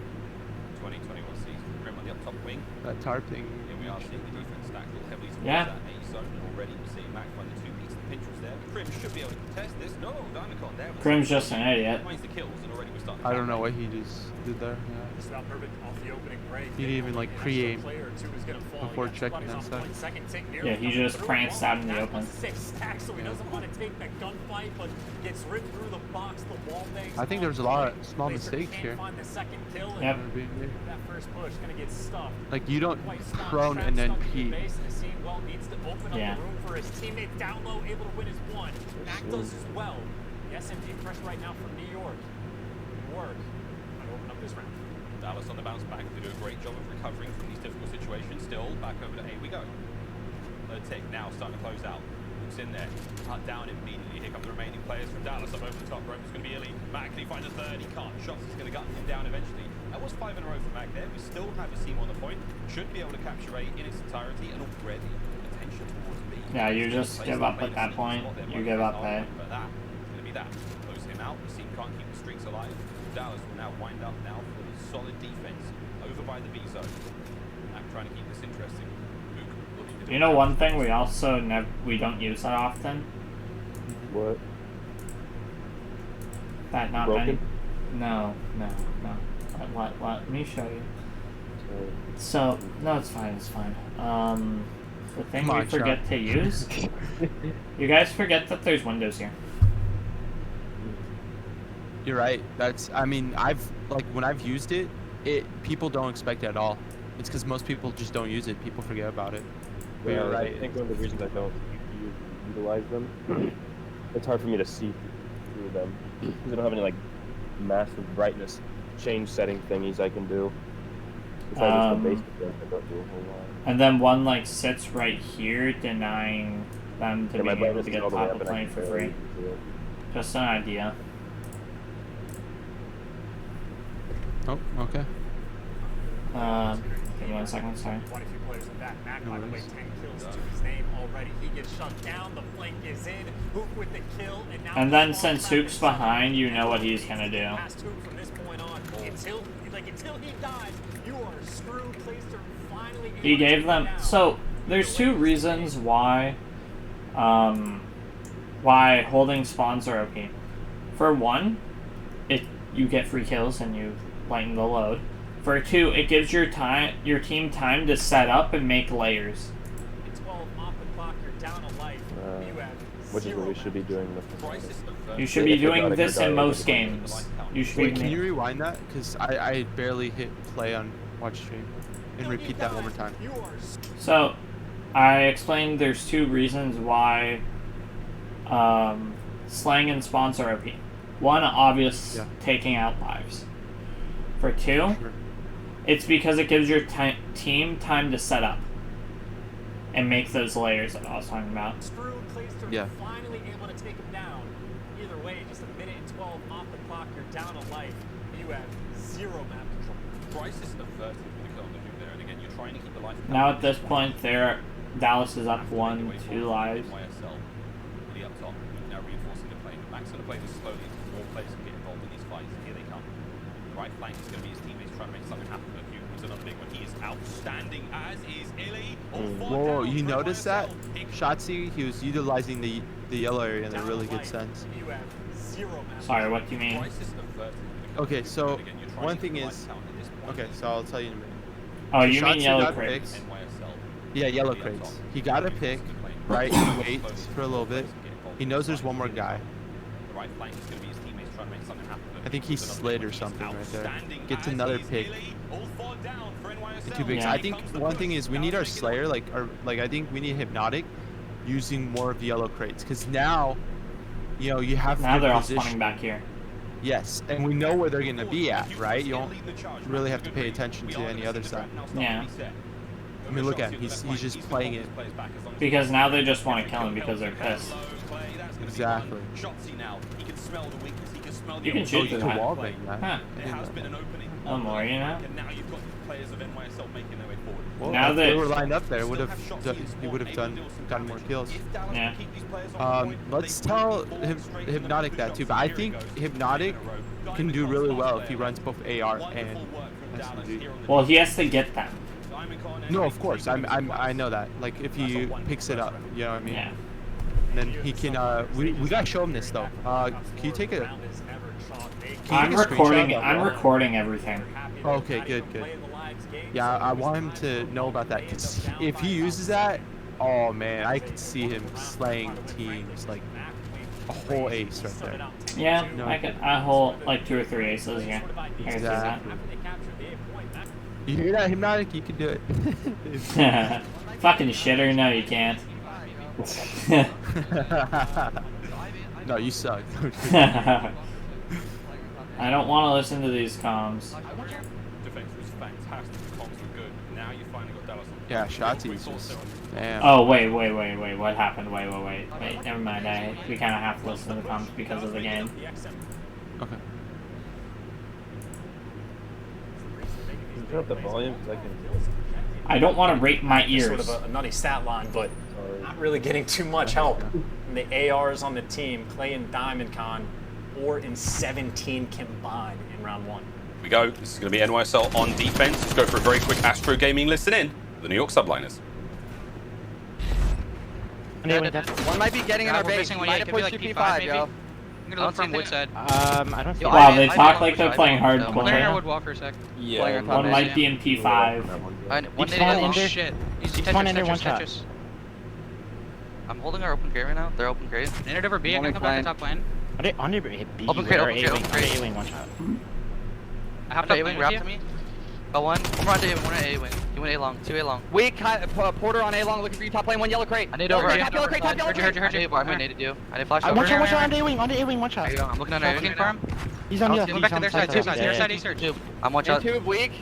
2021 season. Grim on the up top wing. That tarp thing. Here we are seeing the defense stacked heavily towards that A zone, and already we're seeing Mac find the 2 beats of the Pinterest there. But Grim should be able to contest this. No, Dynacon there. Grim's just an idiot. Finds the kills, and already we're starting. I don't know what he just did there. Yeah. Just about perfect off the opening break. He didn't even like pre-aim before check checking that stuff. Yeah, he just pranced out in the open. 6 stacks, so he doesn't want to take that gunfight, but gets ripped through the box, the wall bangs. I think there's a lot of small mistakes here. Find the second kill, and Yep. that first push gonna get stuffed. Like you don't prone and then peek. Well, needs to open up the room for his teammate down low, able to win his one. Mac does as well. The SMG pressure right now from New York. Good work. Trying to open up this round. Dallas on the bounce back. They do a great job of recovering from these difficult situations. Still, back over to A we go. Third tick now starting to close out. Luke's in there. Cut down immediately. Here come the remaining players from Dallas up over the top rope. It's going to be Illy. Mac, can he find a third? He can't. Shots is going to gut him down eventually. That was 5 in a row for Mac there. We still have a seam on the point. Should be able to capture A in its entirety and already attention towards B. Yeah, you just give up at that point. You give up A. But that is going to be that. Close him out. The seam can't keep the streaks alive. Dallas will now wind up now for the solid defense over by the B zone. I'm trying to keep this interesting. Luke, you know one thing we also we don't use that often? What? That not Broken? many. No. Let me show you. So no, it's fine. The thing we forget to use. You guys forget that there's windows here. You're right. I mean, when I've used it, people don't expect it at all. It's because most people just don't use it. People forget about it. But Yeah, you're right. I think one of the reasons I don't utilize them, it's hard for me to see through them. Because I don't have any like massive brightness change setting thingies I can do. Besides just the basic things, I don't do a whole lot. And then one like sits right here, denying them to be able to get top of plane for free. Just an idea. Oh, okay. Give me 1 second, sorry. Quite a few players in that. Mac, by the way, 10 kills to his name already. He gets shut down. The flank is in. Hook with the kill, and now. And then since Hook's behind, you know what he's gonna do. Past Hook from this point on, until he dies, you are screwed. Clayster finally. He gave them. So there's 2 reasons why holding spawns are OP. For one, you get free kills and you lighten the load. For 2, it gives your team time to set up and make layers. 12 off the clock, you're down a life. You have which is what we should be doing with You should be doing this in most games. You should Wait, be. can you rewind that? Because I barely hit play on watch stream. And repeat that one more time. So, I explained there's 2 reasons why slang and spawns are OP. One, obvious, taking out lives. For 2, it's because it gives your team time to set up and make those layers that I was talking about. Yeah. Finally able to take him down. Either way, just a minute and 12 off the clock, you're down a life. You have 0 map control. Crisis of 30 with the kill on the Duke there, and again, you're trying to keep the life. Now at this point, Dallas is up 1, 2 lives. Really up top, now reinforcing the play. Mac's going to play this slowly. More players can get involved in these fights. Here they come. The right flank is going to be his teammates trying to make something happen. But Duke is another big one. He is outstanding, as is Illy. Whoa, you noticed that? Shotzi, he was utilizing the yellow area in a really good sense. Sorry, what do you mean? Okay, so one thing is, okay, so I'll tell you in a minute. Oh, you Shotzi mean yellow got crates? picked. Yeah, yellow crates. He got a pick, right? He waits for a little bit. He knows there's one more guy. I think he slid or something right there. Gets another pick. And 2 picks. Yeah. I think one thing is we need our Slayer, I think we need Hypnotic using more of the yellow crates. Because now, you have Now they're all position. spawning back here. Yes, and we know where they're going to be at, right? You don't really have to pay attention to any other side. Yeah. I mean, look at him. He's just playing it. Because now they just want to kill him because they're pissed. Exactly. You can shoot you through can that. wallbang that. Huh. There has been an opening. Oh, more, you know? And now you've got players of NYSL making their way forward. Well, Now if that- they were lined up there, he would have gotten more kills. Yeah. Let's tell Hypnotic that too. But I think Hypnotic can do really well if he runs both AR and SMG. Well, he has to get them. No, of course. I know that. Like if he picks it up, you know what I mean. Yeah. And then he can. We gotta show him this though. Can you take a? I'm recording everything. Okay, good. Yeah, I want him to know about that. Cause if he uses that, oh man, I could see him slaying teams like a whole ace right there. Yeah, No. I hold like 2 or 3 aces, yeah. I can see that. Exactly. You hear that, Hypnotic? You can do it. Fucking shitter, no you can't. No, you suck. I don't want to listen to these comms. defense was fantastic. The comms were good. Now you finally got Dallas on. Yeah, Shotzi's just... Damn. Oh, wait. What happened? Wait, never mind. We kind of have to listen to the comms because of the game. Okay. Turn up the volume because I don't want to rape my ears. Sort of a nutty stat line, but not really getting too much help from the ARs on the team. Clay and Diamond Con, 4 and 17 combined in round 1. Here we go. This is going to be NYSL on defense. Let's go for a very quick Astro Gaming listen in. The New York Subliners. One might be getting in our base. Might have pushed P5, yo. I'm gonna look from Woodside. I don't feel Wow, they talk like they're playing hardcore. One in would walk for a sec. Yeah. One might be in P5. One shit. He's Tetris. I'm holding our open crate right now. They're open crate. Entered over B. I'm gonna come back to top lane. Open crate, open crate. one shot. I have to A-wing, wrap to me. Got one. One on A-wing, one on A-wing. He went A-long, 2 A-long. Weak, Porter on A-long, looking for you, top lane, 1 yellow crate. I need over. Top yellow crate. Heard you. I'm gonna need you. I need flash over. One shot on A-wing, one shot. There you go. I'm looking under A-wing for him. He's on the Going back to their side, their side, eastern. I'm one shot. Tube, weak.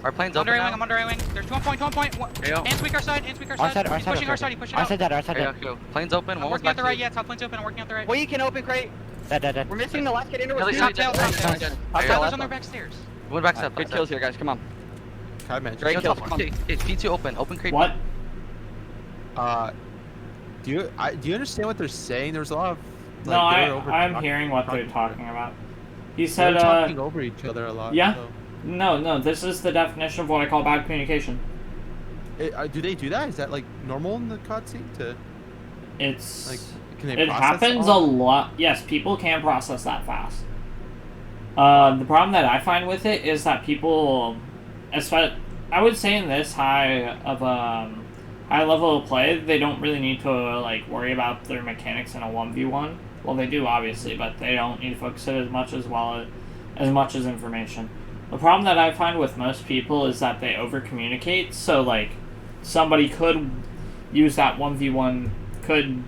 Our plane's open now. I'm under A-wing. There's 2 on point. Ants weak our side, He's pushing our side, he's pushing out. Our side. Plane's open, I'm working out the right, top plane's open, I'm working out the right. Weak and open crate. Dead. We're missing the last kid into our top tail's on their back stairs. Went back step. Good kills here, guys, come on. Great kills. It's P2 open crate. What? Do you understand what they're saying? There's a lot of... No, I'm hearing what they're talking about. He said, they're talking over each other a lot. Yeah. So. No, this is the definition of what I call bad communication. Do they do that? Is that like normal in the cutscene? It's like, can they it process happens a lot. Yes, people can process that fast. The problem that I find with it is that people, I would say in this high level of play, they don't really need to like worry about their mechanics in a 1v1. Well, they do obviously, but they don't need to focus it as much as information. The problem that I find with most people is that they over-communicate, so, like, somebody could use that 1v1, could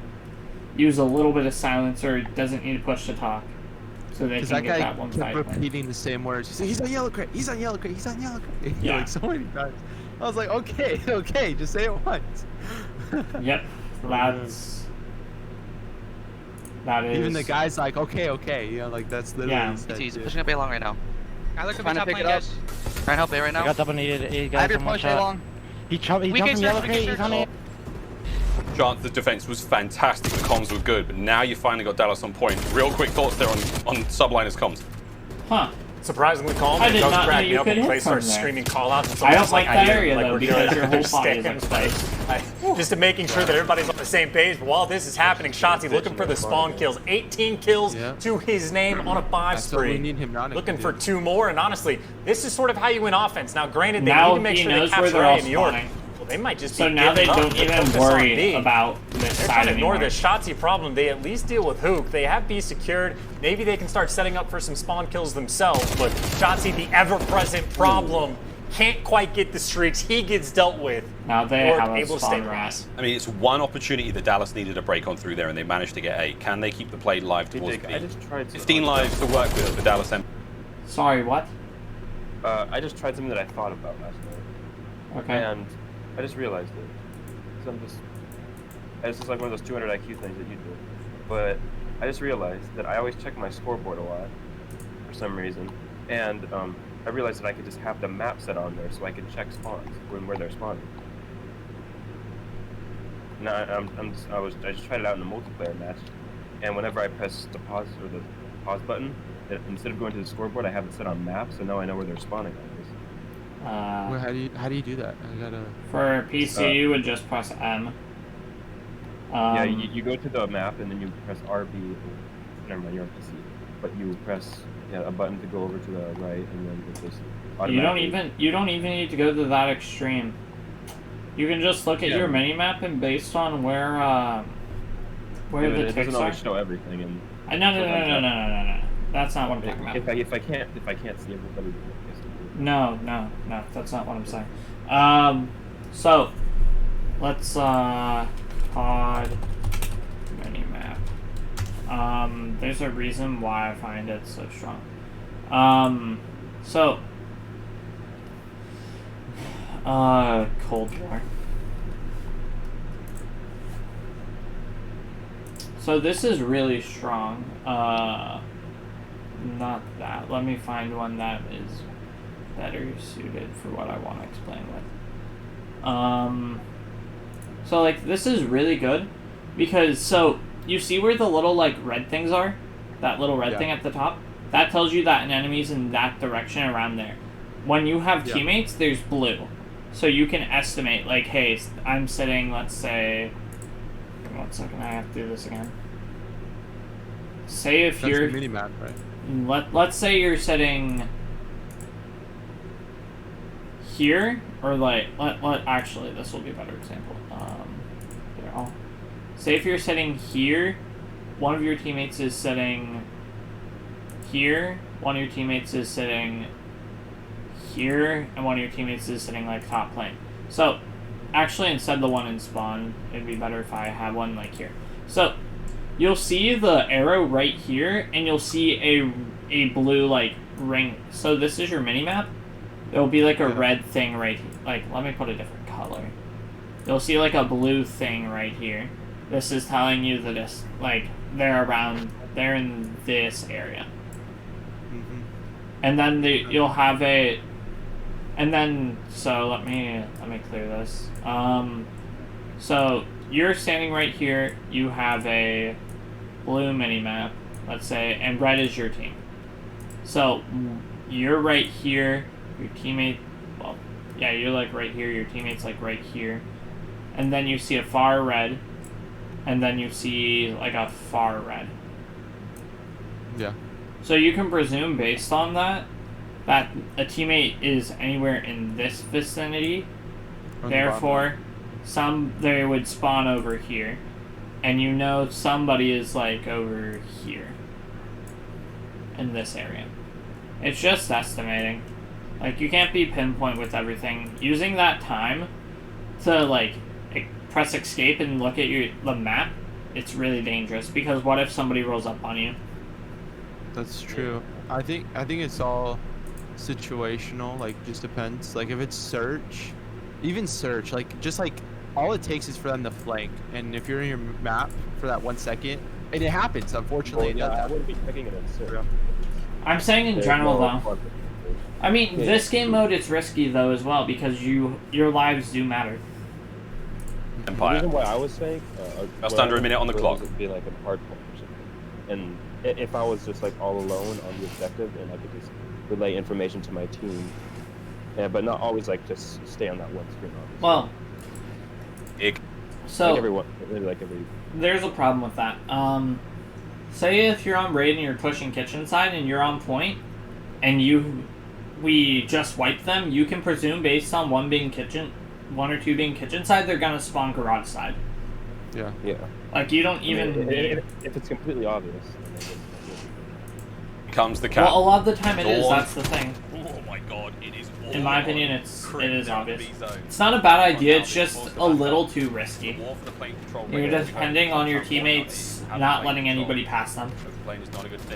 use a little bit of silence, or doesn't need to push to talk, so they can get that one fight. Kept repeating the same words. He's on yellow crate, he's on yellow crate. Yeah. Like, so many times. I was like, okay, just say it once. Yep, that is... Even the guy's like, okay, you know, like, that's literally... Yeah, he's pushing up A-long right now. I look at the top lane, guys. Trying to help A right now. I got double needed. I have your push A-long. He jumped from yellow crate, he's on it. Chance, the defense was fantastic, the comms were good, but now you finally got Dallas on point. Real quick thoughts there on Subliners comms. Huh. Surprisingly calm. I did not know you could hit Clay from starts there. Screaming call outs. I don't like that area though, because your whole body is exposed. Just to making sure that everybody's on the same page. But while this is happening, Shotzi looking for the spawn kills. 18 kills to his name on a 5 spree. Looking for 2 more, and honestly, this is sort of how you win offense. Now, granted, they need to make sure they capture A in New York. Well, they might just be now they don't even worry about this They're side trying to ignore anymore. the Shotzi problem. They at least deal with Hook. They have B secured. Maybe they can start setting up for some spawn kills themselves, but Shotzi, the ever-present problem, can't quite get the streaks. He gets dealt with. Now they have a able to spawn stabilize. I mean, it's one opportunity that Dallas needed to break on through there, and they managed to get 8. Can they keep the play live towards B? 15 lives to work with the Dallas M. Sorry, what? I just tried something that I thought about last night. Okay. And I just realized it. So it's just like one of those 200 IQ things that you do. But I just realized that I always check my scoreboard a lot for some reason. And I realized that I could just have the map set on there so I can check spawns where they're spawning. Now I just tried it out in a multiplayer match, and whenever I press the pause button, instead of going to the scoreboard, I have it set on map, so now I know where they're spawning. Well, how do you do that? I gotta. For PC, you would just press M. Yeah, you go to the map and then you press RB. Never mind, you're on PC. But you press a button to go over to the right, and then it just automatically. You don't even need to go to that extreme. You can just look at your mini map, and based on where the ticks doesn't are. always show everything. And No. That's not what I'm talking about. If I can't see everybody. No, that's not what I'm saying. So let's pod minimap. There's a reason why I find it so strong. So Cold War. So this is really strong. Not that. Let me find one that is better suited for what I want to explain with. So like this is really good because so you see where the little like red things are? That little red thing at the top? That tells you that an enemy's in that direction around there. When you have teammates, there's blue. So you can estimate like, hey, I'm sitting, let's say, 1 second, I have to do this again. Say if That's you're the mini-map, right? Let's say you're sitting here, or like actually this will be a better example. Say if you're sitting here, one of your teammates is sitting here, one of your teammates is sitting here, and one of your teammates is sitting like top plane. So actually instead of the one in spawn, it'd be better if I had one like here. So you'll see the arrow right here, and you'll see a blue like ring. So this is your mini-map. There'll be like a red thing right here. Like, let me put a different color. You'll see like a blue thing right here. This is telling you that it's like they're in this area. Mm-hmm. And then you'll have a, and then so let me clear this. So you're standing right here. You have a blue mini-map, let's say, and red is your team. So you're right here. Your teammate, well, yeah, you're like right here. Your teammate's like right here, and then you see a far red, and then you see like a far red. Yeah. So you can presume based on that a teammate is anywhere in this vicinity. Therefore, they would spawn over here, and you know somebody is like over here in this area. It's just estimating. Like, you can't be pinpoint with everything. Using that time to like press escape and look at the map, it's really dangerous, because what if somebody rolls up on you? That's true. I think it's all situational, like just depends. Like if it's search, even search, like just like all it takes is for them to flank, and if you're in your map for that 1 second, and it happens, unfortunately. Well, yeah, I wouldn't be picking it in search. I'm saying in general though. I mean, this game mode, it's risky though as well, because your lives do matter. Empire. The reason why I was saying just under a minute on the clock. Would be like a hardcore or something. And if I was just like all alone on the objective, and I could just relay information to my team, but not always like just stay on that one screen. Obviously. Well, so like every. There's a problem with that. Say if you're on raid and you're pushing kitchen side and you're on point, and we just wipe them, you can presume based on one or two being kitchen side, they're gonna spawn garage side. Yeah. Yeah. Like, you don't even need... If it's completely obvious. Comes the cap. Well, a lot of the time it is, that's the thing. Oh my god, it is all in my opinion, it is down obvious. It's not a bad idea, it's just a little too risky. You're depending on your teammates not letting anybody pass them.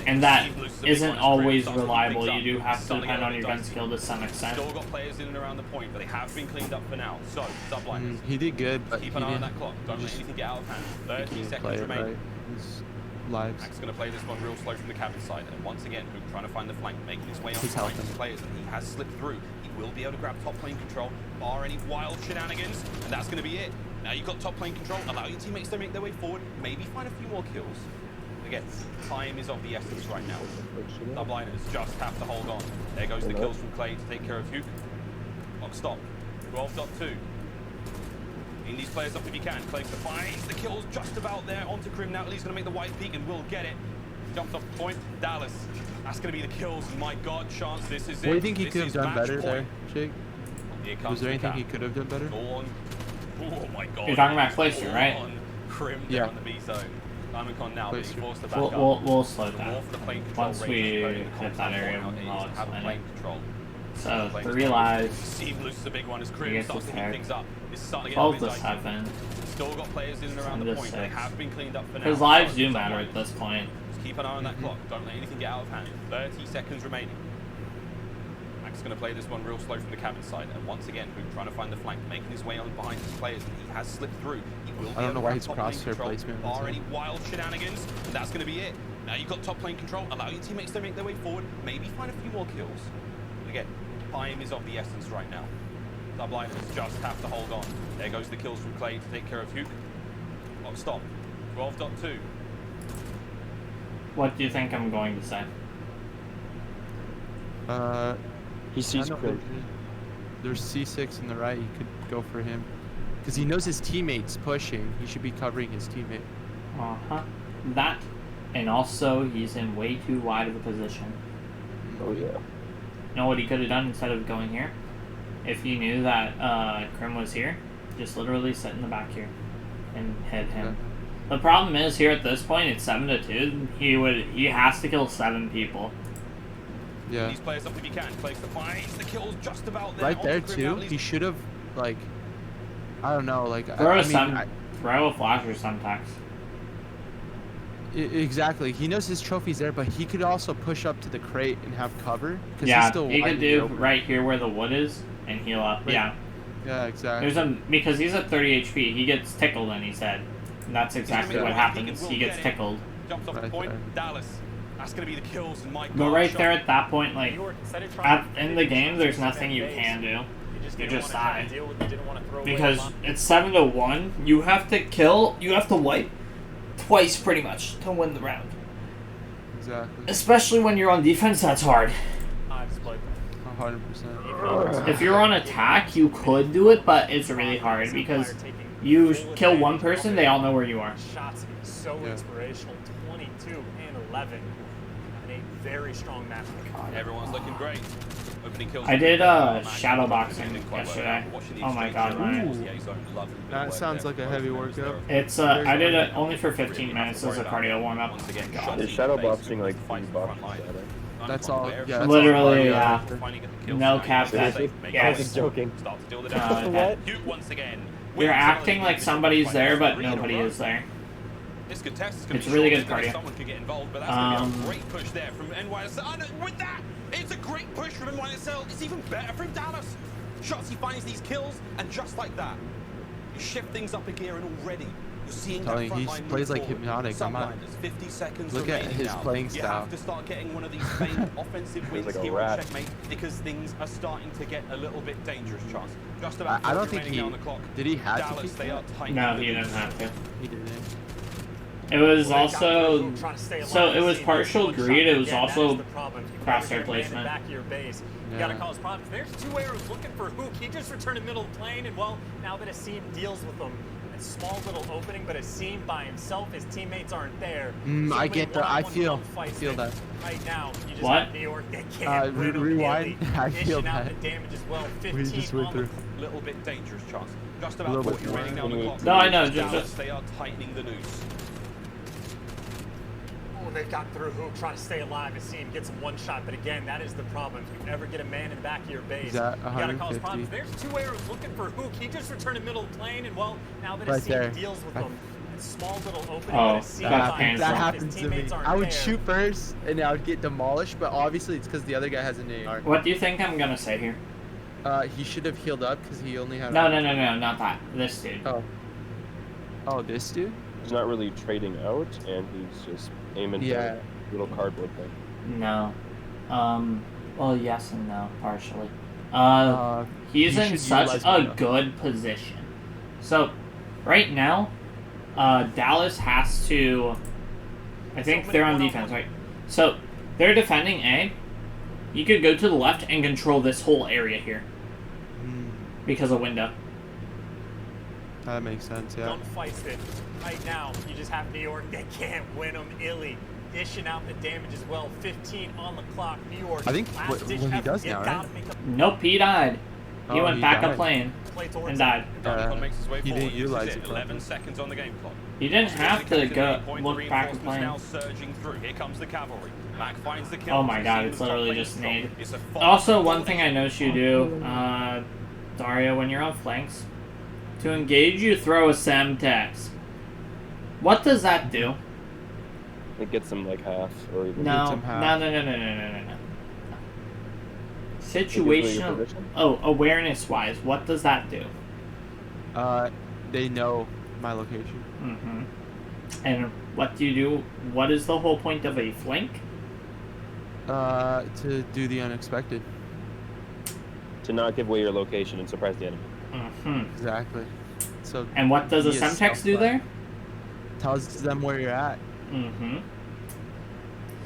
And that isn't always reliable. You do have to depend on your gun skill to some extent. Still got players in and around the point, but they have been cleaned up for now. So, subliners. He did good, but keep an eye on that clock. Don't let anything get out of hand. 30 seconds remaining. Lives. Mac's going to play this one real slow from the cabin side, and once again, Hook trying to find the flank, making his way on to his players, and he has slipped through. He will be able to grab top plane control, bar any wild shenanigans, and that's going to be it. Now you've got top plane control, allow your teammates to make their way forward, maybe find a few more kills. Again, time is of the essence right now. Subliners just have to hold on. There goes the kills from Clay to take care of Hook. Clock stop. 12.2. In these players up if you can. Clay finds the kills just about there. Onto Grim now. He's going to make the white peak and will get it. Jumped off the point. Dallas. That's going to be the kills. My God, Chance, this is it. What do you think he could have done better there, Jake? Was there anything he could have done better? Oh my God. You're talking about Clayster, right? Grim there on the B zone. Diamondcon now being forced to back up. We'll slow down. Once we hit that area, I'll explain it. So, 3 lives. Steve loses a big one as Grim starts to heat things up. It's starting to 12 to 7. Still got players in and around the point. They have been cleaned up for now. Because lives do matter at this point. Just keep an eye on that clock. Don't let anything get out of hand. 30 seconds remaining. He's going to play this one real slow from the cabin side, and once again, Hook trying to find the flank, making his way on behind his players, and he has slipped through. He will I don't know why his top lane crosshair control, placement bar was any wild shenanigans, and that's going to be it. Now you've got top lane control, allow your teammates to make their way forward, maybe find a few more kills. But again, time is of the essence right now. Subliners just have to hold on. There goes the kills from Clay to take care of Hook. Oh, stop. 12.2. What do you think I'm going to say? He sees Crim. There's C6 in the right. You could go for him. Because he knows his teammate's pushing. He should be covering his teammate. Uh-huh. That, and also he's in way too wide of a position. Oh, yeah. You know what he could have done instead of going here? If he knew that Crim was here, just literally sit in the back here and hit him. Yeah. The problem is here at this point it's 7-2. He has to kill 7 people. Yeah. These players up if he can. Plays the finds the kills just about there. Right there too. He should have like, I don't know, like throw a flash or some text. Exactly. He knows his trophy's there, but he could also push up to the crate and have cover. Yeah, he could do right here where the wood is and heal up. Right. Yeah. Yeah, exactly. Because he's at 30 HP, he gets tickled in his head. And that's exactly what happens. He gets tickled. Jumps off the point. Dallas. That's gonna be the kills and Mike. But right there at that point, like in the game, there's nothing you can do. You just die. Because it's 7-1. You have to kill. You have to wipe twice, pretty much, to win the round. Exactly. Especially when you're on defense, that's hard. 100%. If you're on attack, you could do it, but it's really hard because you kill one person, they all know where you are. Shots so inspirational. 22 and 11. And a very strong match. Everyone's looking great. Opening kills. I did shadow boxing yesterday. Oh my god, Ryan. That sounds like a heavy workout. It's I did it only for 15 minutes as a cardio warm up. Is shadow boxing like box? That's all. Yeah. Literally, yeah. No cap. I was joking. Once again. You're acting like somebody's there, but nobody is there. This could test. It's really good cardio. Someone could get involved, but that's gonna be a great push there from NYSL. And with that, it's a great push from NYSL. It's even better from Dallas. Shots, he finds these kills, and just like that, you shift things up a gear, and already you're seeing that front line he plays like hypnotic. I'm not. 50 seconds Look at his playing style. You have to start getting one of these famed offensive wins here on Checkmate because things are starting to get a little bit dangerous, Charles. Just about I don't think he on the clock. Did he have Dallas, to? They are tight. No, he didn't have to. He didn't. It was also so it was partial greed. It was also crosshair placement. You gotta call his problems. There's 2 arrows looking for Hook. He just returned to middle plane, and well, now that Asim deals with them, a small little opening, but Asim by himself, his teammates aren't there. I get that. I feel that. Right now, you just what? have New York. They can't rewind. I feel that. The damage as well. 15 we just went through. A little bit dangerous, Charles. Just about 40 remaining down the clock. No, I know. Dallas, they are tightening the noose. They've got through Hook, trying to stay alive. Asim gets him one shot, but again, that is the problem. If you ever get a man in the back of your base, you gotta call his problems. There's 2 arrows looking for Hook. He just returned to middle plane, and well, now that Asim deals with them, a small little opening. That happens to me. I would shoot first, and I would get demolished, but obviously it's because the other guy has an AR. What do you think I'm gonna say here? He should have healed up because he only had. No, not that. This dude. Oh, this dude? He's not really trading out, and he's just aiming for a little cardboard thing. No. Well, yes and no, partially. He's in such a good position. So, right now, Dallas has to... I think they're on defense, right? So, they're defending A. You could go to the left and control this whole area here. Because of window. That makes sense, yeah. Don't fight it. Right now, you just have New York. They can't win them. Illy dishing out the damage as well. 15 on the clock. New York. I think what he does now, right? Nope, he died. He went back up lane and died. He didn't utilize it. 11 seconds on the game clock. You didn't have to go look back and plane. Here comes the cavalry. Mac finds the kill. Oh my god, it's literally just nade. Also, one thing I noticed you do, Dario, when you're on flanks, to engage you throw a Semtex. What does that do? It gets them like half or even no. gets them half. No. Situational. Oh, awareness-wise, what does that do? They know my location. Mm-hmm. And what do you do? What is the whole point of a flank? To do the unexpected. To not give away your location and surprise the enemy. Mm-hmm. Exactly. So. And what does a Semtex do there? Tells them where you're at. Mm-hmm.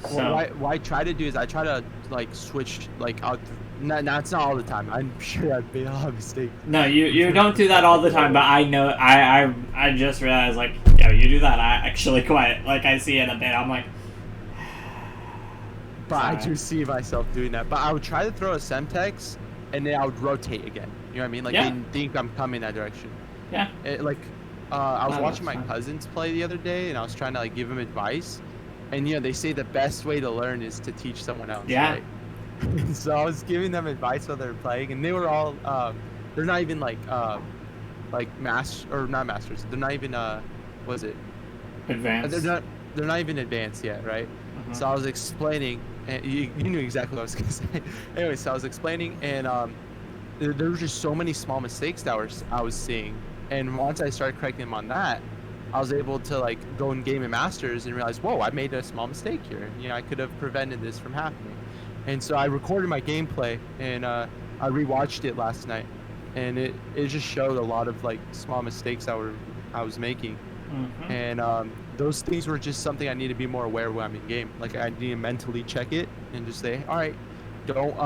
So what I try to do is I try to like switch like out. No, it's not all the time. I'm sure I've made a lot of mistakes. No, you don't do that all the time. But I know I just realized like you do that. I actually quite like I see it a bit. I'm like. But I do see myself doing that. But I would try to throw a Semtex, and then I would rotate again. You know what I mean? Like they think I'm coming that direction. Yeah. I was watching my cousins play the other day, and I was trying to like give them advice. And they say the best way to learn is to teach someone else. Yeah. Right? So I was giving them advice while they were playing, and they were all they're not even like not masters. They're not even what is it? Advanced. They're not even advanced yet, right? Mm-hmm. So I was explaining, and you knew exactly what I was gonna say. Anyway, so I was explaining, and there were just so many small mistakes that I was seeing, and once I started correcting them on that, I was able to like go in game and masters and realize, whoa, I made a small mistake here. I could have prevented this from happening. And so I recorded my gameplay, and I rewatched it last night, and it just showed a lot of like small mistakes I was making. Mm-hmm. And those things were just something I need to be more aware of when I'm in game. Like I need to mentally check it and just say, all right, don't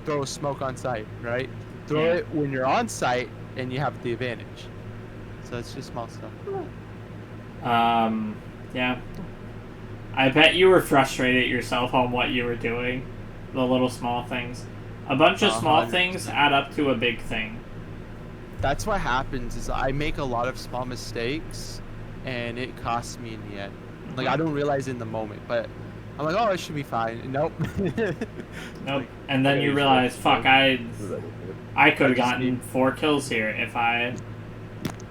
throw smoke on site, right? Throw it when you're on site and you have the advantage. So it's just small stuff. Yeah. I bet you were frustrated yourself on what you were doing. The little small things. A bunch of small things add up to a big thing. That's what happens is I make a lot of small mistakes and it costs me in the end. Like I don't realize in the moment, but I'm like, oh, it should be fine. Nope. Nope. And then you realize, fuck, I could have gotten 4 kills here if I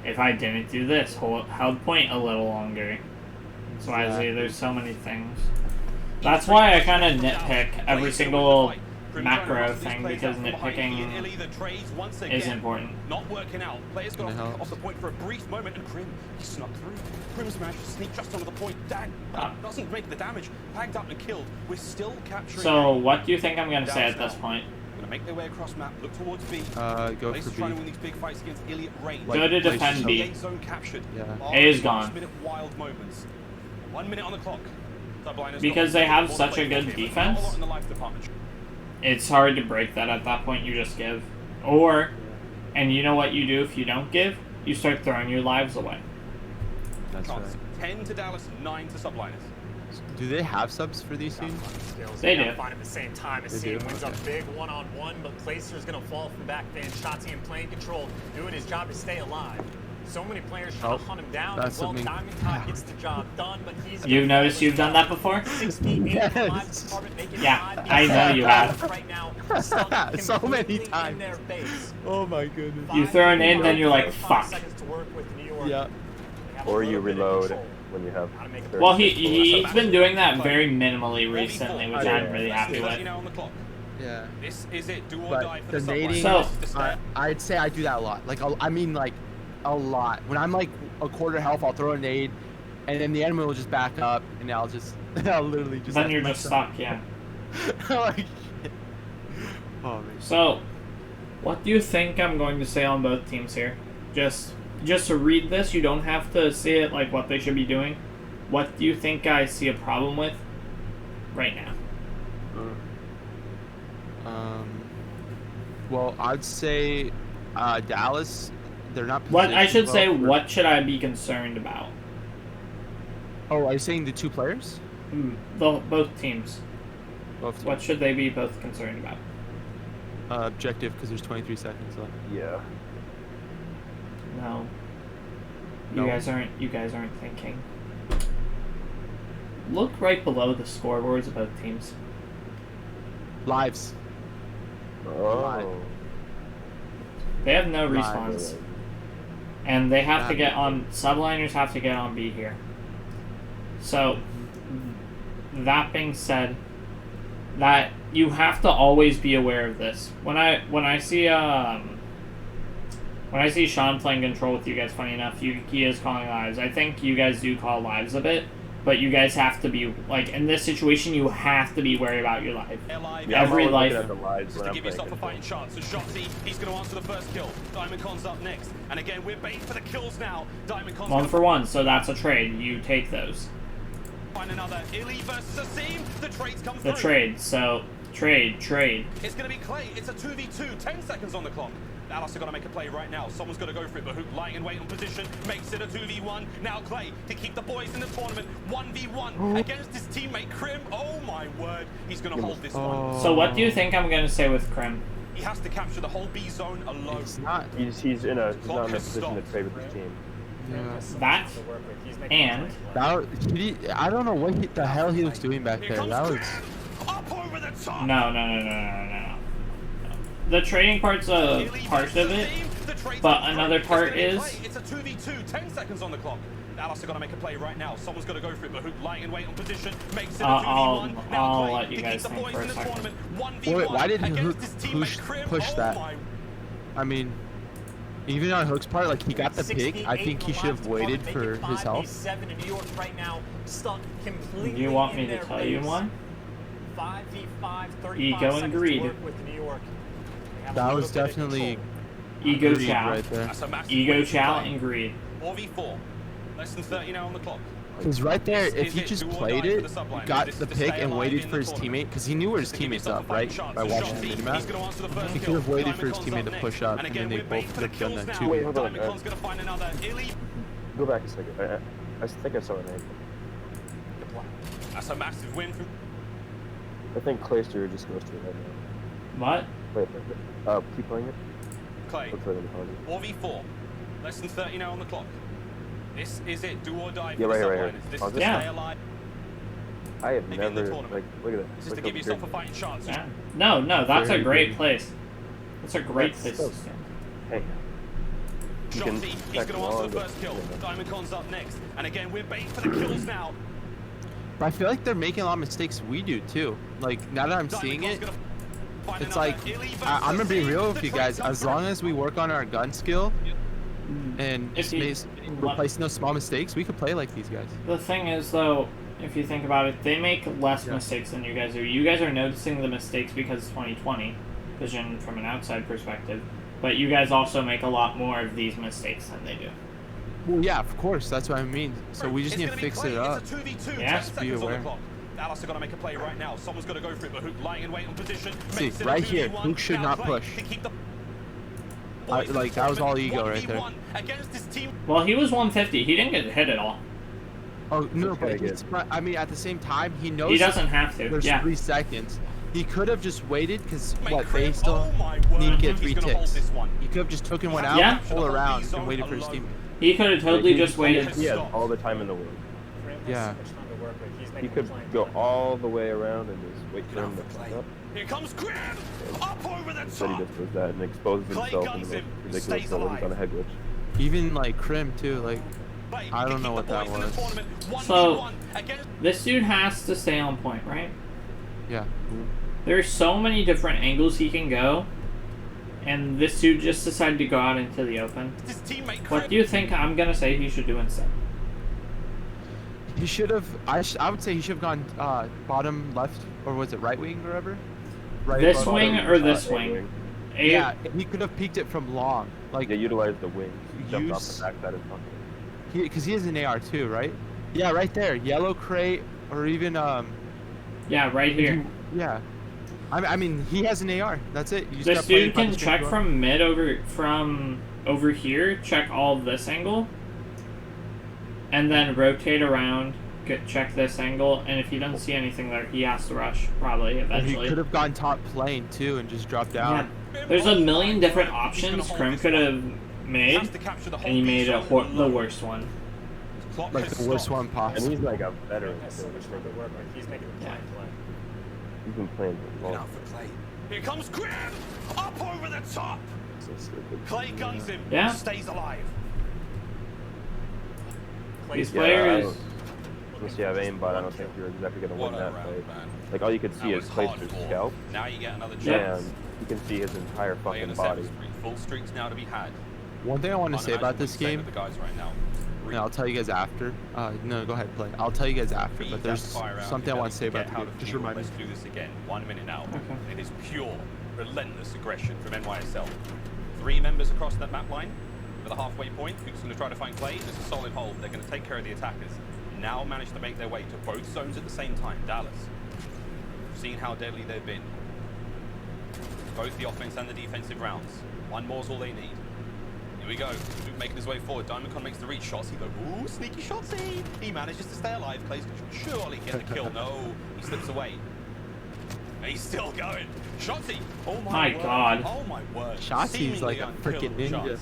didn't do this. Held point a little longer. So there's so many things. That's why I kind of nitpick every single macro thing, because nitpicking is important. Not working out. Players got off the point for a brief moment, and Krim, he snuck through. Krim's managed to sneak just onto the point. Dang, doesn't break the damage. Bagged up and killed. We're still capturing. So what do you think I'm going to say at this point? Gonna make their way across map, look towards B. Go for B. Trying to win these big fights against Iliad Reign. Go to defend B. Zone captured. Yeah. A is gone. Wild moments. 1 minute on the clock. Because they have such a good defense, it's hard to break that at that point. You just give. And you know what you do if you don't give? You start throwing your lives away. That's right. 10 to Dallas, 9 to Subliners. Do they have subs for these teams? They do. Find at the same time as Seam wins a big one-on-one, but Placer's going to fall from back then. Shotzi in playing control, doing his job to stay alive. So many players trying to hunt him down. Well, Diamond Cop gets the job done, but he's... You've noticed you've done that before? 6 feet, yes. Yeah, I know you have. Right now, so many times. Oh my goodness. You throw an in, then you're like, fuck. Yeah. Or you reload when you have... Well, he's been doing that very minimally recently, which I'm really happy with. Yeah. This is it. Do or but die for the nading, so, I'd say I do that a lot. Like, I mean, like, a lot. When I'm like a quarter health, I'll throw a nade, and then the enemy will just back up, and I'll literally just. Then you're just stuck, yeah. Like, oh man. So, what do you think I'm going to say on both teams here? Just to read this, you don't have to see it like what they should be doing. What do you think I see a problem with right now? Well, I'd say Dallas. They're not. What I should say, what should I be concerned about? Oh, are you saying the 2 players? Both teams. Both teams. What should they be both concerned about? Objective, because there's 23 seconds left. Yeah. No. You guys aren't thinking. Look right below the scoreboards of both teams. Lives. Oh. They have no respawns. And they have to get on... Subliners have to get on B here. So, that being said, that you have to always be aware of this. When I see Sean playing control with you guys, funny enough, he is calling lives. I think you guys do call lives a bit, but you guys have to be, like, in this situation, you have to be worried about your life. Yeah, every life. Just to give yourself a fighting chance. So Shotzi, he's going to answer the first kill. Diamond Con's up next. And again, we're baiting for the kills now. Diamond Con's 1 for 1, so that's a trade. You take those. Find another. Illy versus Asim. The trades come The through. trade, so trade. It's going to be Clay. It's a 2v2. 10 seconds on the clock. Dallas are going to make a play right now. Someone's got to go for it. But Hook lying in wait on position makes it a 2v1. Now Clay to keep the boys in the tournament. 1v1 against his teammate Krim. Oh my word. He's going to hold this one. So what do you think I'm going to say with Krim? He has to capture the whole B zone alone. He's not in a position to trade with his team. Yeah. That and I don't know what the hell he was doing back there. That was up over the top. No. The trading part's a part of it, but another part is it's a 2v2, 10 seconds on the clock. Dallas are going to make a play right now. Someone's got to go for it, but Hook lying in wait on position makes it a 2v1. I'll let you guys think for a second. Wait, why didn't Hook push that? I mean, even on Hook's part, like, he got the pick. I think he should have waited for his health. Do you want me to tell you one? 5v5, Ego and greed. That was definitely Ego greed chow. right there. Ego chow and greed. 4v4. Less than 30 now on the clock. Because right there, if he just played it, got the pick and waited for his teammate, because he knew where his teammate's up, right? By watching the minimap. He could have waited for his teammate to push up, and then they both could have done that too. Wait, hold on. Go back a second. I think I saw a name. That's a massive win from... I think Clayster just goes to it right now. What? Wait. Keep playing it. Clay, 4v4. Less than 30 now on the clock. This is it, do or die for the subliners. This is to stay alive. I have never, like, look at that. This is to give yourself a fighting chance. Yeah. No, that's a great place. That's a great place to stand. Hey. Shotzi, he's going to answer the first kill. Diamond Con's up next. And again, we're baiting for the kills now. But I feel like they're making a lot of mistakes we do too. Like, now that I'm seeing it, it's like, I'm gonna be real with you guys. As long as we work on our gun skill and replacing those small mistakes, we could play like these guys. The thing is, though, if you think about it, they make less mistakes than you guys do. You guys are noticing the mistakes because it's 2020, vision from an outside perspective. But you guys also make a lot more of these mistakes than they do. Well, yeah, of course. That's what I mean. So we just need to fix it up. It's a 2v2, yeah, just be aware. Dallas are going to make a play right now. Someone's got to go for it, but Hook lying in wait on position. See, right here, Hook should not push. Like, that was all ego right there. Well, he was 150. He didn't get hit at all. Oh, no, but I mean, at the same time, he knows he doesn't have to. There's 3 seconds. He could have just waited, because, they still need to get 3 ticks. He could have just taken one out, pull around, and waited for his team. He could have totally just waited. He had all the time in the world. Yeah. He could go all the way around and just wait for him to fuck up. Here comes Krim! Up over the Instead top! he just does that and exposes himself in the most ridiculous way he's on a head glitch. Even, like, Krim, too, like, I don't know what that was. So, this dude has to stay on point, right? Yeah. There's so many different angles he can go, and this dude just decided to go out into the open. What do you think I'm gonna say he should do instead? He should have. I would say he should have gone bottom left, or was it right wing or whatever? Right. This wing or this wing? Yeah, he could have peeked it from long. Like, yeah, utilize the wings. Jumped off the backside of the because he has an AR too, right? Yeah, right there. Yellow crate, or even Yeah, right here. Yeah. I mean, he has an AR. That's it. You this dude can check from mid over here. Check all of this angle. And then rotate around, check this angle, and if he doesn't see anything there, he has to rush, probably, eventually. And he could have gone top plane, too, and just dropped down. Yeah. There's a million different options Krim could have made, and he made the worst one. Like, the worst one possible. And he's like a veteran. He's making a play. He's been playing for long. Here comes Krim! Up over the top! So stupid. Clay guns him. Yeah. Stays alive. These players... Unless you have aimbot, I don't think you're exactly going to win that fight. Like, all you could see is Clayster's scalp. Now you get another chance. And you can see his entire fucking body. Full streaks now to be had. One thing I want to say about this game, the guys right now. and I'll tell you guys after. No, go ahead, play. I'll tell you guys after, but there's something I want to say about the game. Just remind me. Let's do this again. 1 minute now. Okay. It is pure, relentless aggression from NYSL. 3 members across that map line for the halfway point. Who's going to try to find Clay? There's a solid hold. They're going to take care of the attackers. Now manage to make their way to both zones at the same time. Dallas. We've seen how deadly they've been. Both the offense and the defensive rounds. 1 more's all they need. Here we go. Luke making his way forward. Diamondcon makes the reach. Shotsy though. Ooh, sneaky Shotsy. He manages to stay alive. Clay's surely get the kill. No, he slips away. He's still going. Shotsy. Oh my word. God. Oh my word. Shotsy's like a freaking ninja.